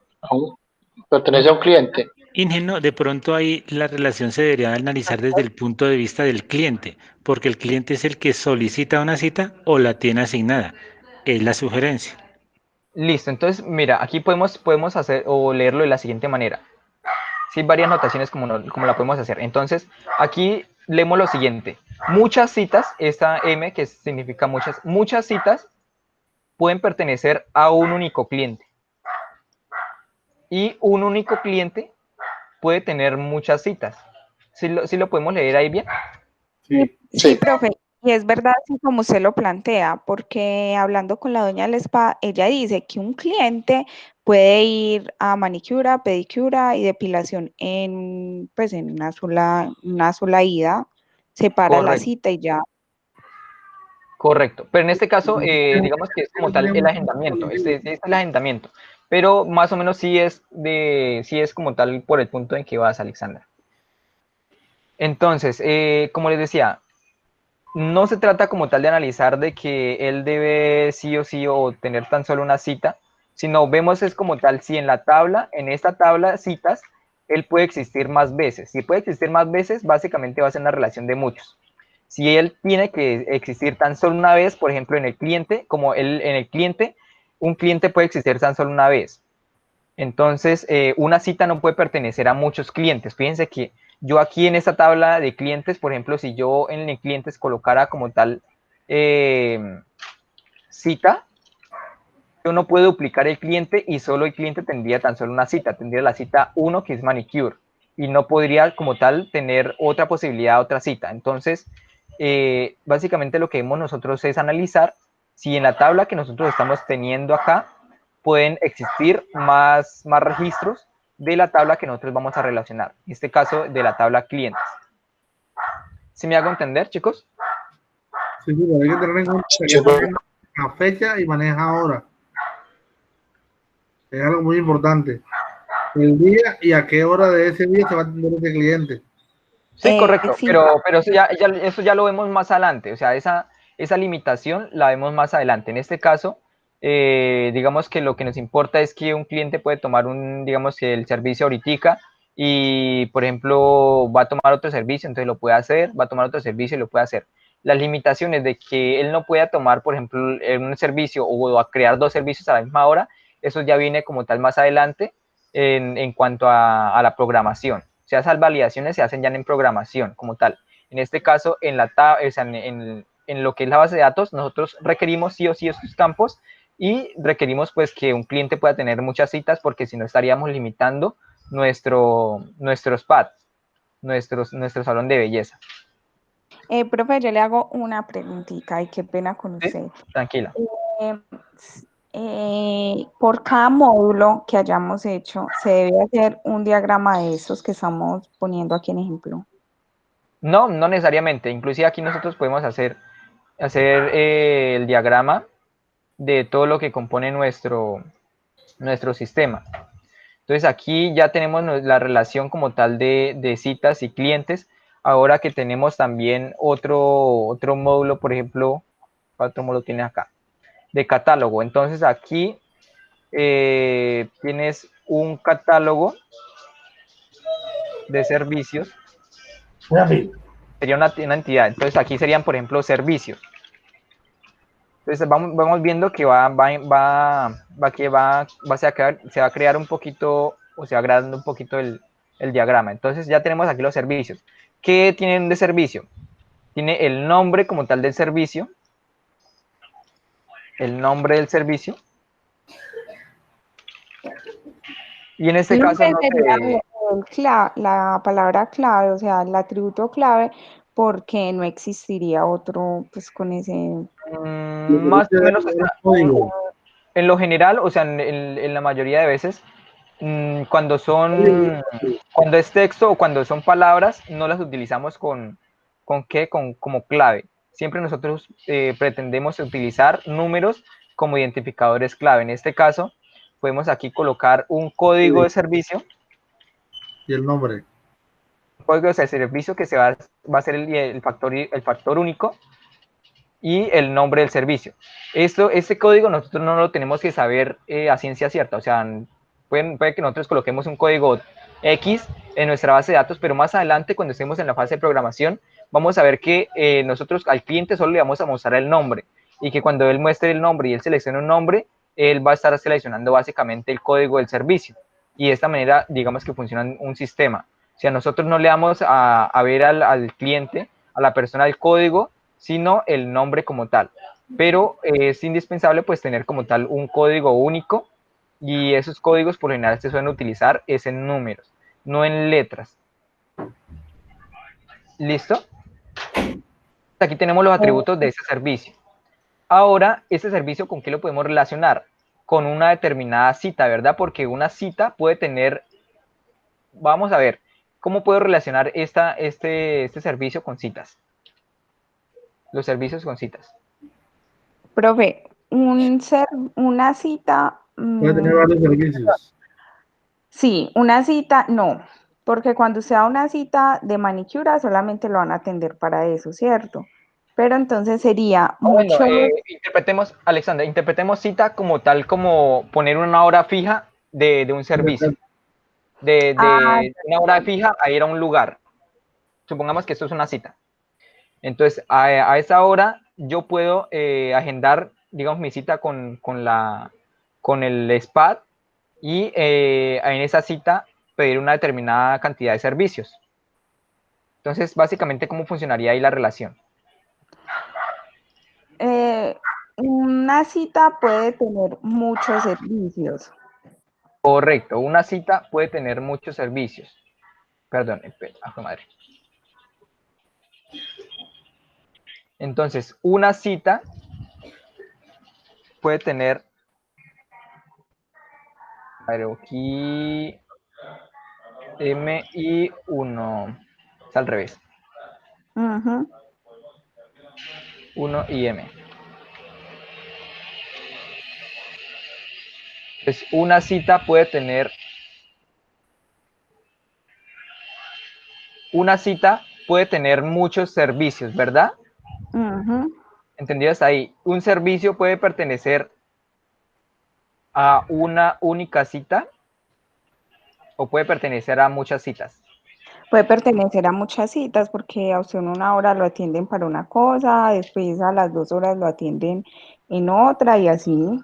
Pertenece a un cliente. Ingenuo, de pronto ahí la relación se debería analizar desde el punto de vista del cliente, porque el cliente es el que solicita una cita o la tiene asignada. Es la sugerencia. Listo, entonces mira, aquí podemos hacer o leerlo de la siguiente manera. Sí, varias notaciones como la podemos hacer. Entonces, aquí leemos lo siguiente. Muchas citas, esta M que significa muchas citas, pueden pertenecer a un único cliente. Y un único cliente puede tener muchas citas. ¿Sí lo podemos leer ahí bien? Sí, Sí. profe, y es verdad así como usted lo plantea, porque hablando con la doña Lespa, ella dice que un cliente puede ir a manicura, pedicura y depilación pues en una sola ida, separa la Correcto, cita y ya. correcto. Pero en este caso, digamos que es como tal el agendamiento, este es el agendamiento. Pero más o menos sí es como tal por el punto en que vas, Alexandra. Entonces, como les decía, no se trata como tal de analizar de que él debe sí o sí o tener tan solo una cita, sino vemos es como tal si en esta tabla citas, él puede existir más veces. Si puede existir más veces, básicamente va a ser una relación de muchos. Si él tiene que existir tan solo una vez, por ejemplo, en el cliente, un cliente puede existir tan solo una vez. Entonces, una cita no puede pertenecer a muchos clientes. Fíjense que yo aquí en esta tabla de clientes, por ejemplo, si yo en el clientes colocara como tal cita, yo no puedo duplicar el cliente y solo el cliente tendría tan solo una cita. Tendría la cita 1 que es manicure y no podría como tal tener otra posibilidad, otra cita. Entonces, básicamente lo que vemos nosotros es analizar si en la tabla que nosotros estamos teniendo acá pueden existir más registros de la tabla que nosotros vamos a relacionar. En este caso, de la tabla clientes. ¿Sí me hago entender, chicos? Sí, pero hay que tener en cuenta que Sí, está viendo la fecha y maneja ahora. Es algo muy importante. El día y a qué hora de ese día se va a atender ese cliente. Sí, correcto, Sí, pero eso ya lo vemos más adelante, o sea, esa limitación la vemos más adelante. En este caso, digamos que lo que nos importa es que un cliente puede tomar digamos que el servicio ahorita y, por ejemplo, va a tomar otro servicio, entonces lo puede hacer, va a tomar otro servicio y lo puede hacer. Las limitaciones de que él no pueda tomar, por ejemplo, un servicio o a crear dos servicios a la misma hora, eso ya viene como tal más adelante en cuanto a la programación. O sea, esas validaciones se hacen ya en programación como tal. En este caso, en lo que es la base de datos, nosotros requerimos sí o sí estos campos y requerimos pues que un cliente pueda tener muchas citas porque si no estaríamos limitando nuestro spa, nuestro salón de belleza. profe, yo le hago una preguntita y qué pena con ¿Sí? usted. Tranquila. Eh, por cada módulo que hayamos hecho, se debe hacer un diagrama de esos que estamos poniendo aquí en ejemplo. No, no necesariamente. Inclusive aquí nosotros podemos hacer el diagrama de todo lo que compone nuestro sistema. Entonces aquí ya tenemos la relación como tal de citas y clientes. Ahora que tenemos también otro módulo, por ejemplo, otro módulo tiene acá, de catálogo. Entonces aquí tienes un catálogo de servicios. Sería una entidad. Entonces aquí serían, por ejemplo, servicios. Entonces vamos viendo que se va a crear un poquito, o se va agregando un poquito el diagrama. Entonces ya tenemos aquí los servicios. ¿Qué tienen de servicio? Tiene el nombre como tal del servicio. El nombre del servicio. Y en este caso no la palabra clave, o sea, el atributo clave, porque no existiría otro pues con ese... más o menos, en lo general, o sea, en la mayoría de veces, cuando es texto o cuando son palabras, no las utilizamos como clave. Siempre nosotros pretendemos utilizar números como identificadores clave. En este caso, podemos aquí colocar un código de servicio. Y el nombre. Código de servicio que va a ser el factor único y el nombre del servicio. Este código nosotros no lo tenemos que saber a ciencia cierta, o sea, puede que nosotros coloquemos un código X en nuestra base de datos, pero más adelante cuando estemos en la fase de programación, vamos a ver que nosotros al cliente solo le vamos a mostrar el nombre, y que cuando él muestre el nombre y él seleccione un nombre, él va a estar seleccionando básicamente el código del servicio, y de esta manera digamos que funciona un sistema. O sea, nosotros no le damos a ver al cliente, a la persona, el código, sino el nombre como tal. Pero es indispensable pues tener como tal un código único, y esos códigos por lo general se suelen utilizar es en números, no en letras. ¿Listo? Aquí tenemos los atributos de ese servicio. Ahora, ese servicio, ¿con qué lo podemos relacionar? Con una determinada cita, ¿verdad? Porque una cita puede tener... Vamos a ver, ¿cómo puedo relacionar este servicio con citas? Los servicios con citas. Profe, una cita... Puede tener varios servicios. Sí, una cita no, porque cuando usted da una cita de manicura solamente lo van a atender para eso, ¿cierto? Pero entonces sería mucho... interpretemos, Alexandra, interpretemos cita como tal, como poner una hora fija de un servicio. De una hora fija a ir a un lugar. Supongamos que esto es una cita. Entonces, a esa hora yo puedo agendar, digamos, mi cita con el SPAD, y en esa cita pedir una determinada cantidad de servicios. Entonces, básicamente, ¿cómo funcionaría ahí la relación? Una cita puede tener muchos servicios. Correcto, una cita puede tener muchos servicios. Perdón, madre. Entonces, una cita puede tener... aquí M y 1. Es al revés. 1 y M. Entonces, una cita puede tener... Una cita puede tener muchos servicios, ¿verdad? ¿Entendido hasta ahí? Un servicio puede pertenecer a una única cita o puede pertenecer a muchas citas. Puede pertenecer a muchas citas porque a usted en una hora lo atienden para una cosa, después a las 2 horas lo atienden en otra y así.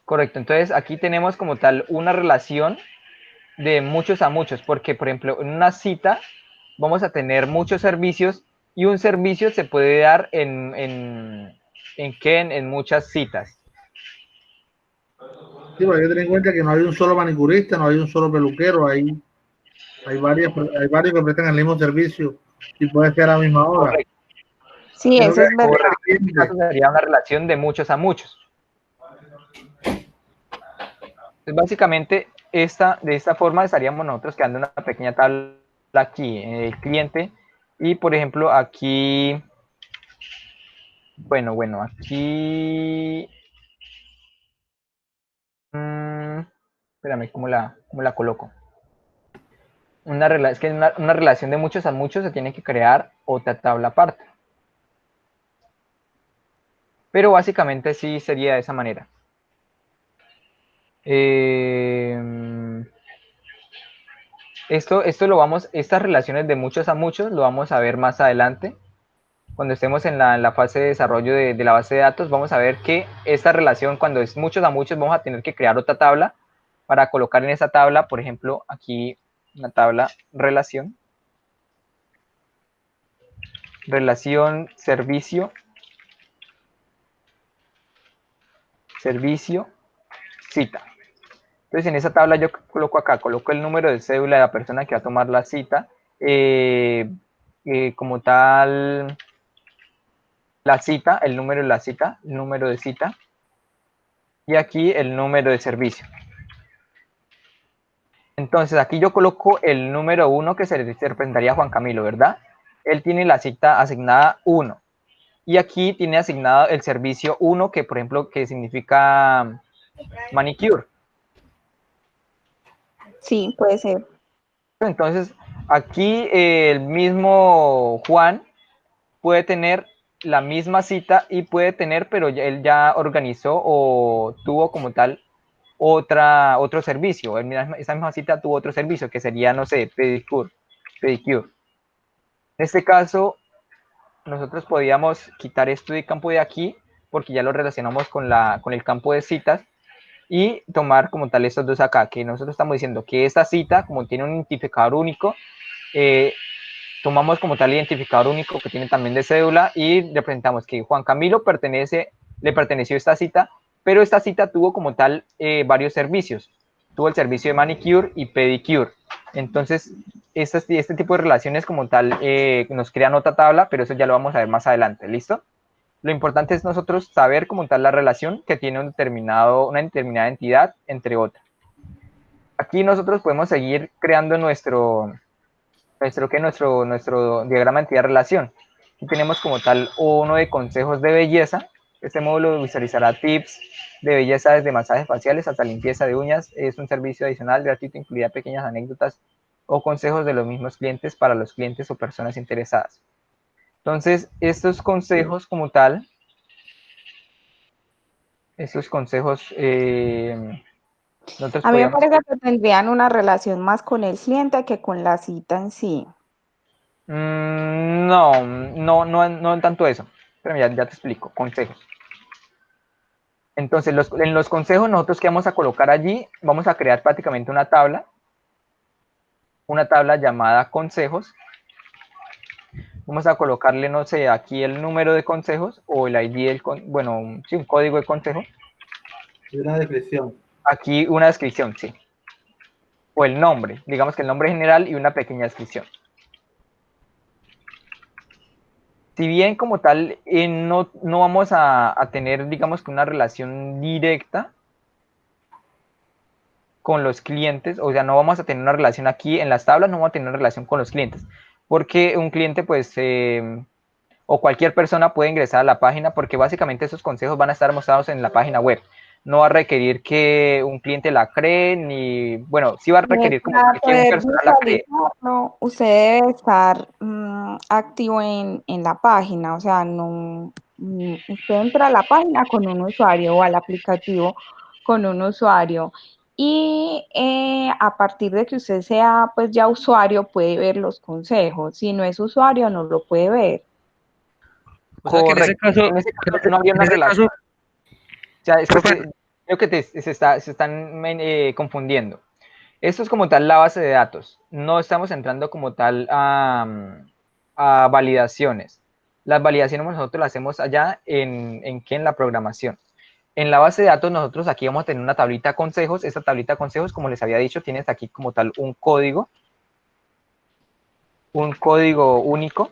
Correcto, entonces aquí tenemos como tal una relación de muchos a muchos, porque por ejemplo en una cita vamos a tener muchos servicios, y un servicio se puede dar en muchas citas. Sí, pero hay que tener en cuenta que no hay un solo manicurista, no hay un solo peluquero, hay varios que prestan el mismo servicio y puede ser a la misma hora. Correcto. Sí, eso es verdad. En este caso sería una relación de muchos a muchos. Entonces, básicamente, de esta forma estaríamos nosotros creando una pequeña tabla aquí en el cliente. Y, por ejemplo, aquí, bueno, aquí, espérame, ¿cómo la coloco? Es que una relación de muchos a muchos se tiene que crear otra tabla aparte. Pero básicamente sí sería de esa manera. Estas relaciones de muchos a muchos lo vamos a ver más adelante. Cuando estemos en la fase de desarrollo de la base de datos, vamos a ver que esta relación, cuando es muchos a muchos, vamos a tener que crear otra tabla para colocar en esa tabla, por ejemplo, aquí una tabla relación servicio, cita. Entonces, en esa tabla yo coloco el número de cédula de la persona que va a tomar la cita, como tal, la cita, el número de la cita, el número de cita, y aquí el número de servicio. Entonces, aquí yo coloco el número 1 que se le representaría a Juan Camilo, ¿verdad? Él tiene la cita asignada 1. Y aquí tiene asignado el servicio 1, que por ejemplo, que significa manicure. Sí, puede ser. Entonces, aquí el mismo Juan puede tener la misma cita y puede tener, pero él ya organizó o tuvo como tal otro servicio. Esa misma cita tuvo otro servicio, que sería, no sé, pedicure. En este caso, nosotros podíamos quitar esto de campo de aquí, porque ya lo relacionamos con el campo de citas, y tomar como tal estos dos acá, que nosotros estamos diciendo que esta cita, como tiene un identificador único, tomamos como tal identificador único que tiene también de cédula y representamos que Juan Camilo le perteneció esta cita, pero esta cita tuvo como tal varios servicios. Tuvo el servicio de manicure y pedicure. Entonces, este tipo de relaciones como tal nos crean otra tabla, pero eso ya lo vamos a ver más adelante, ¿listo? Lo importante es nosotros saber como tal la relación que tiene una determinada entidad entre otras. Aquí nosotros podemos seguir creando nuestro diagrama de entidad-relación. Aquí tenemos como tal uno de consejos de belleza. Este módulo visualizará tips de belleza desde masajes faciales hasta limpieza de uñas. Es un servicio adicional gratuito, incluirá pequeñas anécdotas o consejos de los mismos clientes para los clientes o personas interesadas. Entonces, estos consejos como tal, estos consejos, nosotros A mí me podríamos... parece que tendrían una relación más con el cliente que con la cita en sí. No tanto eso. Pero ya te explico, consejos. Entonces, en los consejos nosotros que vamos a colocar allí, vamos a crear prácticamente una tabla llamada consejos. Vamos a colocarle, no sé, aquí el número de consejos o el ID, un código de consejo. Y una descripción. Aquí una descripción, sí. O el nombre, digamos que el nombre general y una pequeña descripción. Si bien como tal no vamos a tener, digamos que una relación directa con los clientes, o sea, no vamos a tener una relación aquí en las tablas, no vamos a tener una relación con los clientes, porque un cliente, pues, o cualquier persona puede ingresar a la página, porque básicamente esos consejos van a estar mostrados en la página web. No va a requerir que un cliente la cree, ni, bueno, sí va a requerir como que un personal la cree. Usted debe estar activo en la página, o sea, no, usted entra a la página con un usuario o al aplicativo con un usuario y a partir de que usted sea pues ya usuario puede ver los consejos, si no es usuario no lo puede ver. O sea que En ese caso no habría una relación. O sea, es que creo que se están confundiendo. Esto es como tal la base de datos. No estamos entrando como tal a validaciones. Las validaciones nosotros las hacemos allá en la programación. En la base de datos nosotros aquí vamos a tener una tablita consejos. Esta tablita consejos, como les había dicho, tienes aquí como tal un código único.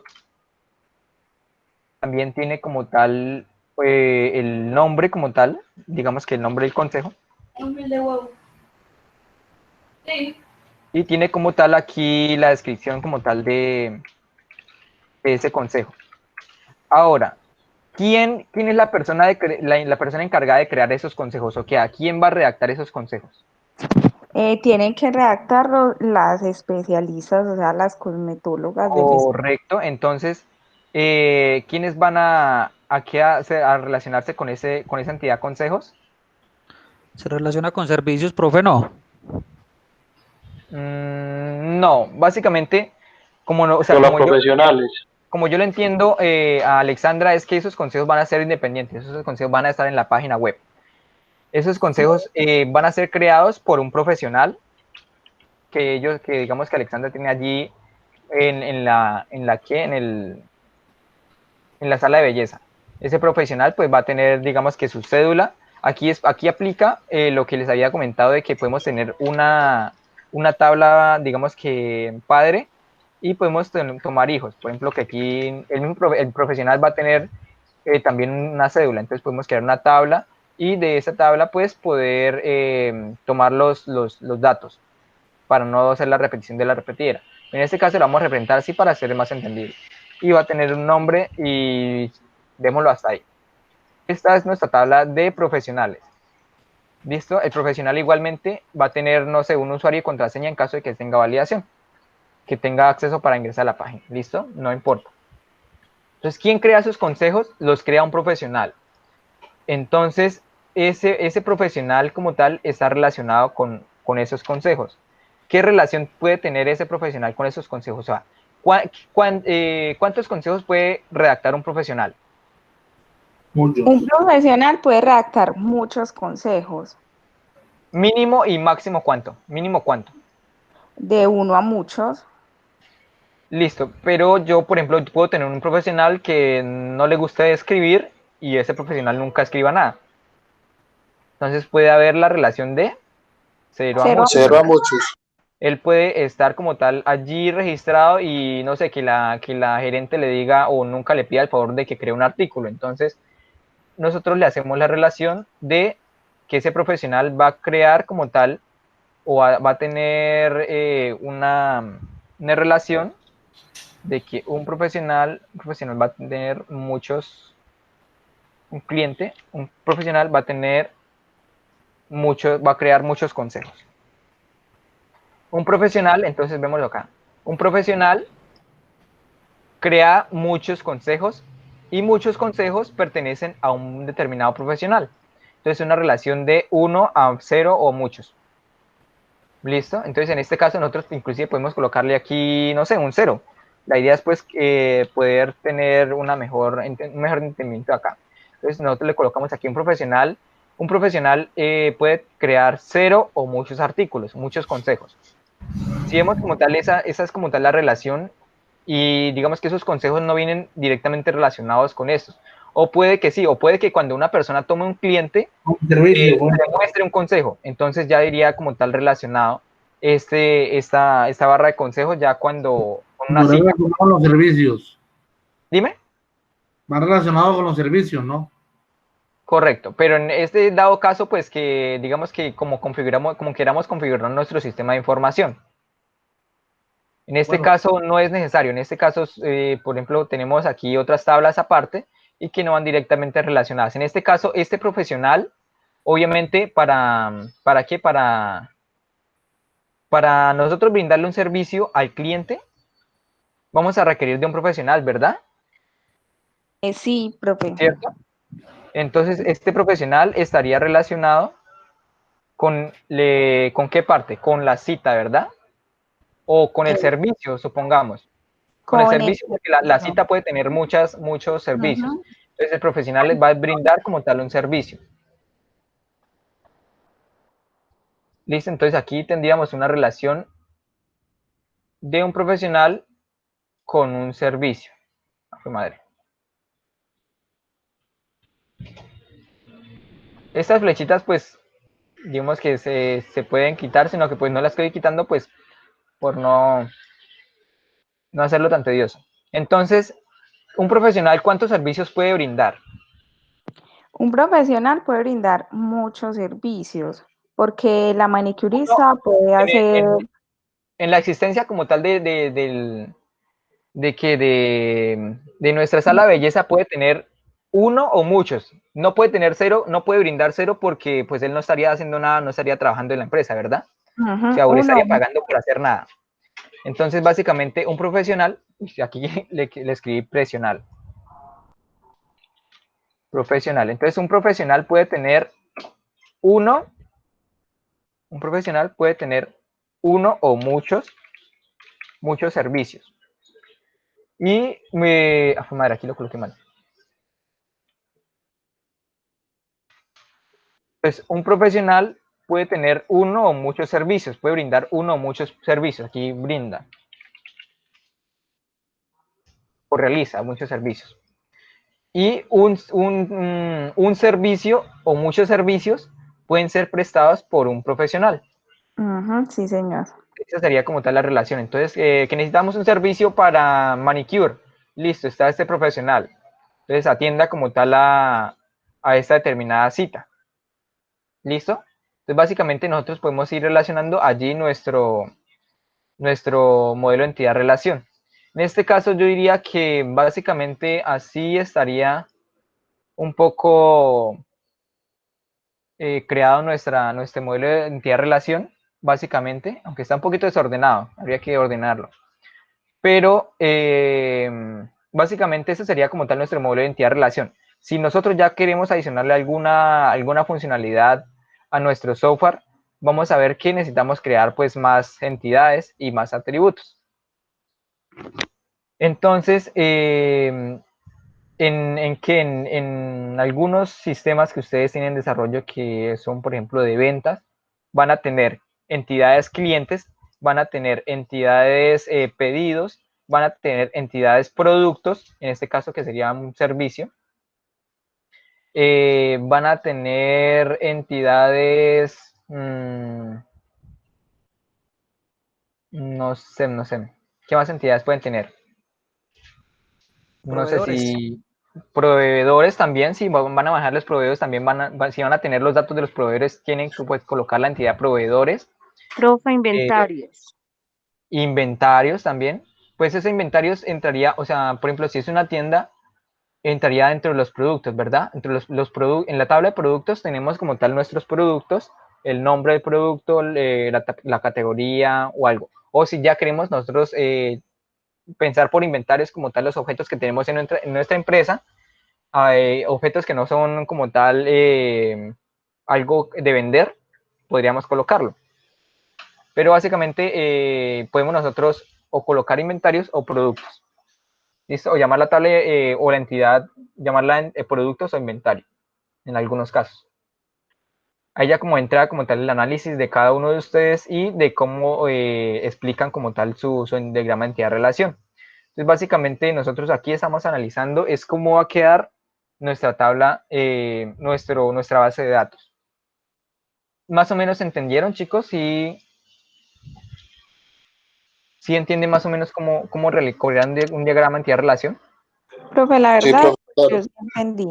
También tiene como tal el nombre como tal, digamos que el nombre del consejo. Nombre de wow. Y tiene como tal aquí la descripción como tal de ese consejo. Ahora, ¿quién es la persona, la persona encargada de crear esos consejos? ¿O qué? ¿A quién va a redactar esos consejos? Tienen que redactarlo las especialistas, o sea, las cosmetólogas del Correcto. Entonces, ¿quiénes van a relacionarse con esa entidad consejos? ¿Se relaciona con servicios, profe? No. No, básicamente, como no, o sea, Solo a profesionales. como yo lo entiendo, a Alexandra, es que esos consejos van a ser independientes, esos consejos van a estar en la página web. Esos consejos van a ser creados por un profesional que digamos que Alexandra tiene allí en la sala de belleza. Ese profesional pues va a tener, digamos que su cédula. Aquí aplica lo que les había comentado de que podemos tener una tabla, digamos que padre, y podemos tomar hijos. Por ejemplo, que aquí el profesional va a tener también una cédula. Entonces podemos crear una tabla y de esa tabla pues poder tomar los datos para no hacer la repetición de la repetidera. En este caso lo vamos a representar así para hacer más entendible. Y va a tener un nombre y démoslo hasta ahí. Esta es nuestra tabla de profesionales. ¿Listo? El profesional igualmente va a tener, no sé, un usuario y contraseña en caso de que tenga validación, que tenga acceso para ingresar a la página. ¿Listo? No importa. Entonces, ¿quién crea sus consejos? Los crea un profesional. Entonces, ese profesional como tal está relacionado con esos consejos. ¿Qué relación puede tener ese profesional con esos consejos? O sea, ¿cuántos consejos puede redactar un profesional? Muchos. Un profesional puede redactar muchos consejos. Mínimo y máximo ¿cuánto? Mínimo ¿cuánto? De 1 a muchos. Listo, pero yo, por ejemplo, puedo tener un profesional que no le gusta escribir y ese profesional nunca escriba nada. Entonces puede haber la relación de 0 a muchos. 0 a muchos. Él puede estar como tal allí registrado y no sé, que la gerente le diga o nunca le pida el favor de que cree un artículo. Entonces, nosotros le hacemos la relación de que ese profesional va a crear como tal o va a tener una relación de que un profesional va a tener un cliente, un profesional va a tener va a crear muchos consejos. Un profesional, entonces vémoslo acá, un profesional crea muchos consejos y muchos consejos pertenecen a un determinado profesional. Entonces, una relación de 1 a 0 o muchos. ¿Listo? Entonces, en este caso, nosotros inclusive podemos colocarle aquí, no sé, un 0. La idea es, pues, poder tener un mejor entendimiento acá. Entonces, nosotros le colocamos aquí un profesional. Un profesional puede crear 0 o muchos artículos, muchos consejos. Si vemos como tal, esa es como tal la relación y digamos que esos consejos no vienen directamente relacionados con estos. O puede que sí, o puede que cuando una persona tome un cliente, le muestre un consejo. Entonces ya diría como tal relacionado esta barra de consejos ya cuando... Más relacionado con los servicios. Dime. Más relacionado con los servicios, ¿no? Correcto, pero en este dado caso, pues que digamos que como queramos configurar nuestro sistema de información. En este caso no es necesario, en este caso, por ejemplo, tenemos aquí otras tablas aparte y que no van directamente relacionadas. En este caso, este profesional, obviamente, ¿para qué? Para nosotros brindarle un servicio al cliente, vamos a requerir de un profesional, ¿verdad? Sí, profe. ¿Cierto? Entonces, este profesional estaría relacionado ¿con qué parte? Con la cita, ¿verdad? O con el servicio, supongamos. Con el servicio, porque la cita puede tener muchos servicios. Entonces, el profesional les va a brindar como tal un servicio. ¿Listo? Entonces, aquí tendríamos una relación de un profesional con un servicio. Madre. Estas flechitas, pues, digamos que se pueden quitar, sino que pues no las estoy quitando, pues, por no hacerlo tan tedioso. Entonces, un profesional, ¿cuántos servicios puede brindar? Un profesional puede brindar muchos servicios. porque la manicurista puede hacer... En la existencia como tal de nuestra sala de belleza puede tener uno o muchos. No puede tener cero, no puede brindar cero porque pues él no estaría haciendo nada, no estaría trabajando en la empresa, ¿verdad? O sea, o le estaría pagando por hacer nada. Entonces, básicamente, un profesional, aquí le escribí profesional. Entonces, un profesional puede tener uno o muchos servicios. Y madre, aquí lo coloqué mal. Pues un profesional puede tener uno o muchos servicios, puede brindar uno o muchos servicios. Aquí brinda o realiza muchos servicios. Y un servicio o muchos servicios pueden ser prestados por un profesional. Sí, señor. Esa sería como tal la relación. Entonces, que necesitamos un servicio para manicure. Listo, está este profesional. Entonces, atienda como tal a esta determinada cita. ¿Listo? Entonces, básicamente nosotros podemos ir relacionando allí nuestro modelo de entidad-relación. En este caso, yo diría que básicamente así estaría un poco creado nuestro modelo de entidad-relación, básicamente, aunque está un poquito desordenado, habría que ordenarlo. Pero básicamente ese sería como tal nuestro modelo de entidad-relación. Si nosotros ya queremos adicionarle alguna funcionalidad a nuestro software, vamos a ver que necesitamos crear pues más entidades y más atributos. Entonces, en algunos sistemas que ustedes tienen en desarrollo que son, por ejemplo, de ventas, van a tener entidades clientes, van a tener entidades pedidos, van a tener entidades productos, en este caso que sería un servicio, van a tener entidades, no sé, ¿qué más entidades pueden tener? No sé si proveedores también, si van a manejar los proveedores, también si van a tener los datos de los proveedores, tienen que pues, colocar la entidad proveedores. Profe, inventarios. Inventarios también. Pues ese inventarios entraría, o sea, por ejemplo, si es una tienda, entraría dentro de los productos, ¿verdad? Entre en la tabla de productos tenemos como tal nuestros productos, el nombre del producto, la categoría o algo. O si ya queremos nosotros pensar por inventarios como tal los objetos que tenemos en nuestra empresa, hay objetos que no son como tal algo de vender, podríamos colocarlo. Pero básicamente podemos nosotros o colocar inventarios o productos. ¿Listo? O llamar la tabla o la entidad, llamarla productos o inventario, en algunos casos. Ahí ya como entra como tal el análisis de cada uno de ustedes y de cómo explican como tal su diagrama de entidad-relación. Entonces, básicamente nosotros aquí estamos analizando es cómo va a quedar nuestra tabla, nuestra base de datos. ¿Más o menos entendieron, chicos? ¿Sí entienden más o menos cómo correrán un diagrama de entidad-relación? Profe, la verdad, Sí, yo sí entendí.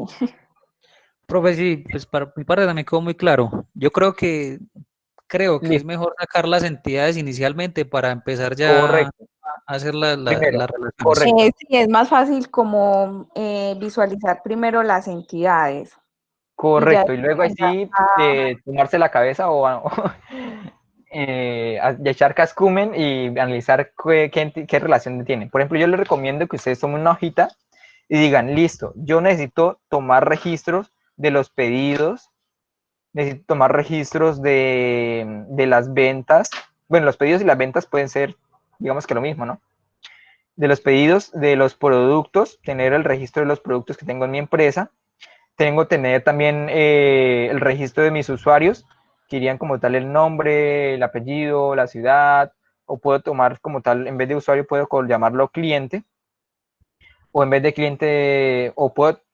Profe, sí, pues para mi parte también quedó muy claro. Yo creo que es mejor sacar las entidades inicialmente para empezar ya Correcto. a hacer Primero, las relaciones. correcto. Sí, es más fácil como visualizar primero las entidades. Correcto, y Y luego así tomarse la cabeza o echar cascumen y analizar qué relación tienen. Por ejemplo, yo les recomiendo que ustedes tomen una hojita y digan, listo, yo necesito tomar registros de los pedidos, necesito tomar registros de las ventas. Bueno, los pedidos y las ventas pueden ser, digamos que lo mismo, ¿no? De los pedidos, de los productos, tener el registro de los productos que tengo en mi empresa. Tener también el registro de mis usuarios, que irían como tal el nombre, el apellido, la ciudad, o puedo tomar como tal, en vez de usuario, puedo llamarlo cliente, o en vez de cliente,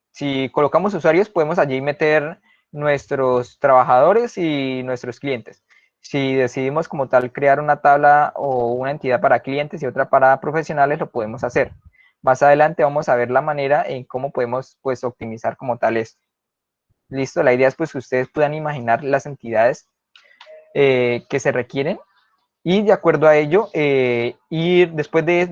si colocamos usuarios, podemos allí meter nuestros trabajadores y nuestros clientes. Si decidimos como tal crear una tabla o una entidad para clientes y otra para profesionales, lo podemos hacer. Más adelante vamos a ver la manera en cómo podemos pues optimizar como tal esto. Listo, la idea es pues que ustedes puedan imaginar las entidades que se requieren, y de acuerdo a ello, ir después de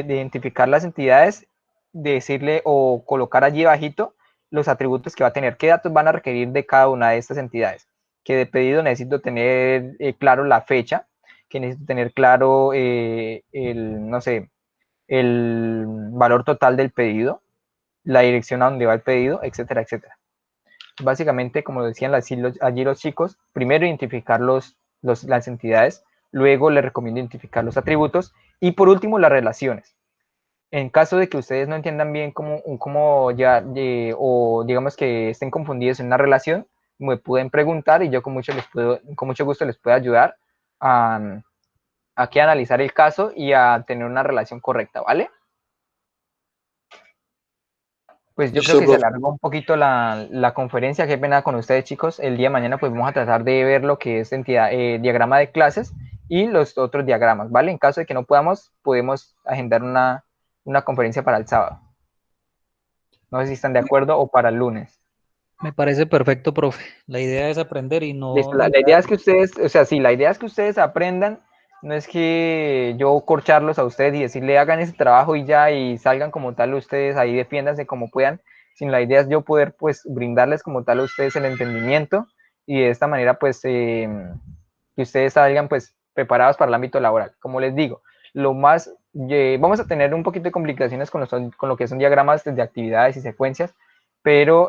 identificar las entidades, decirle o colocar allí bajito los atributos que va a tener, qué datos van a requerir de cada una de estas entidades, que de pedido necesito tener claro la fecha, que necesito tener claro no sé, el valor total del pedido, la dirección a donde va el pedido, etcétera, etcétera. Básicamente, como decían allí los chicos, primero identificar las entidades, luego les recomiendo identificar los atributos y por último las relaciones. En caso de que ustedes no entiendan bien cómo ya, o digamos que estén confundidos en una relación, me pueden preguntar y yo con mucho gusto les puedo ayudar a que analizar el caso y a tener una relación correcta, ¿vale? Pues yo creo que se alargó un poquito la conferencia, qué pena con ustedes, chicos. El día de mañana pues vamos a tratar de ver lo que es diagrama de clases y los otros diagramas, ¿vale? En caso de que no podamos agendar una conferencia para el sábado. No sé si están de acuerdo o para el lunes. Me parece perfecto, profe. La idea es aprender y no... La idea es que ustedes, o sea, sí, la idea es que ustedes aprendan, no es que yo corcharlos a ustedes y decirle hagan ese trabajo y ya, y salgan como tal ustedes ahí, defiéndanse como puedan, sino la idea es yo poder pues brindarles como tal a ustedes el entendimiento y de esta manera pues que ustedes salgan pues preparados para el ámbito laboral. Como les digo, vamos a tener un poquito de complicaciones con lo que son diagramas de actividades y secuencias, pero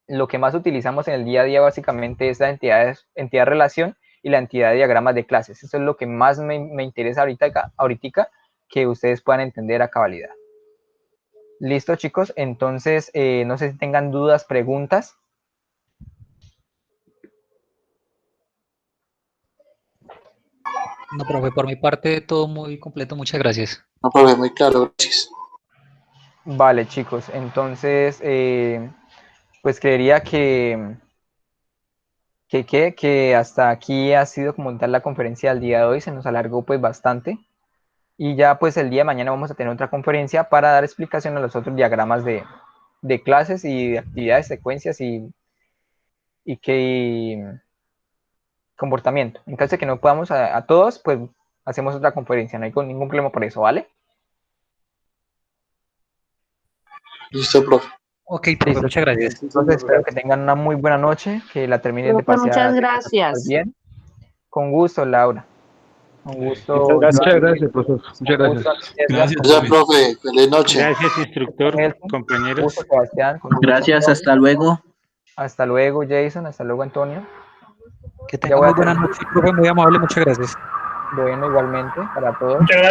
lo que más utilizamos en el día a día básicamente es la entidad relación y la entidad de diagramas de clases. Eso es lo que más me interesa ahorita que ustedes puedan entender a cabalidad. Listo, chicos, entonces no sé si tengan dudas, preguntas. No, profe, por mi parte todo muy completo, muchas gracias. No, profe, muy claro, gracias. Vale, chicos, entonces pues creería que hasta aquí ha sido como tal la conferencia del día de hoy, se nos alargó pues bastante y ya pues el día de mañana vamos a tener otra conferencia para dar explicación a los otros diagramas de clases y de actividades, secuencias y comportamiento. En caso de que no podamos a todos, pues hacemos otra conferencia, no hay ningún problema por eso, ¿vale? Listo, profe. Ok, profe, Listo. muchas gracias. Entonces espero que tengan una muy buena noche, que la terminen de Profe, pasear muchas gracias. bien. Con gusto, Laura. Con gusto. Muchas gracias, profesor. Muchas gracias. Gracias, profe. Feliz noche. Gracias, instructor, compañeros. Gusto, Sebastián. Gracias, hasta luego. Hasta luego, Jason. Hasta luego, Antonio. Que tengan muy buena noche, profe, muy amable, muchas gracias. Bueno, igualmente, para todos. Muchas gracias.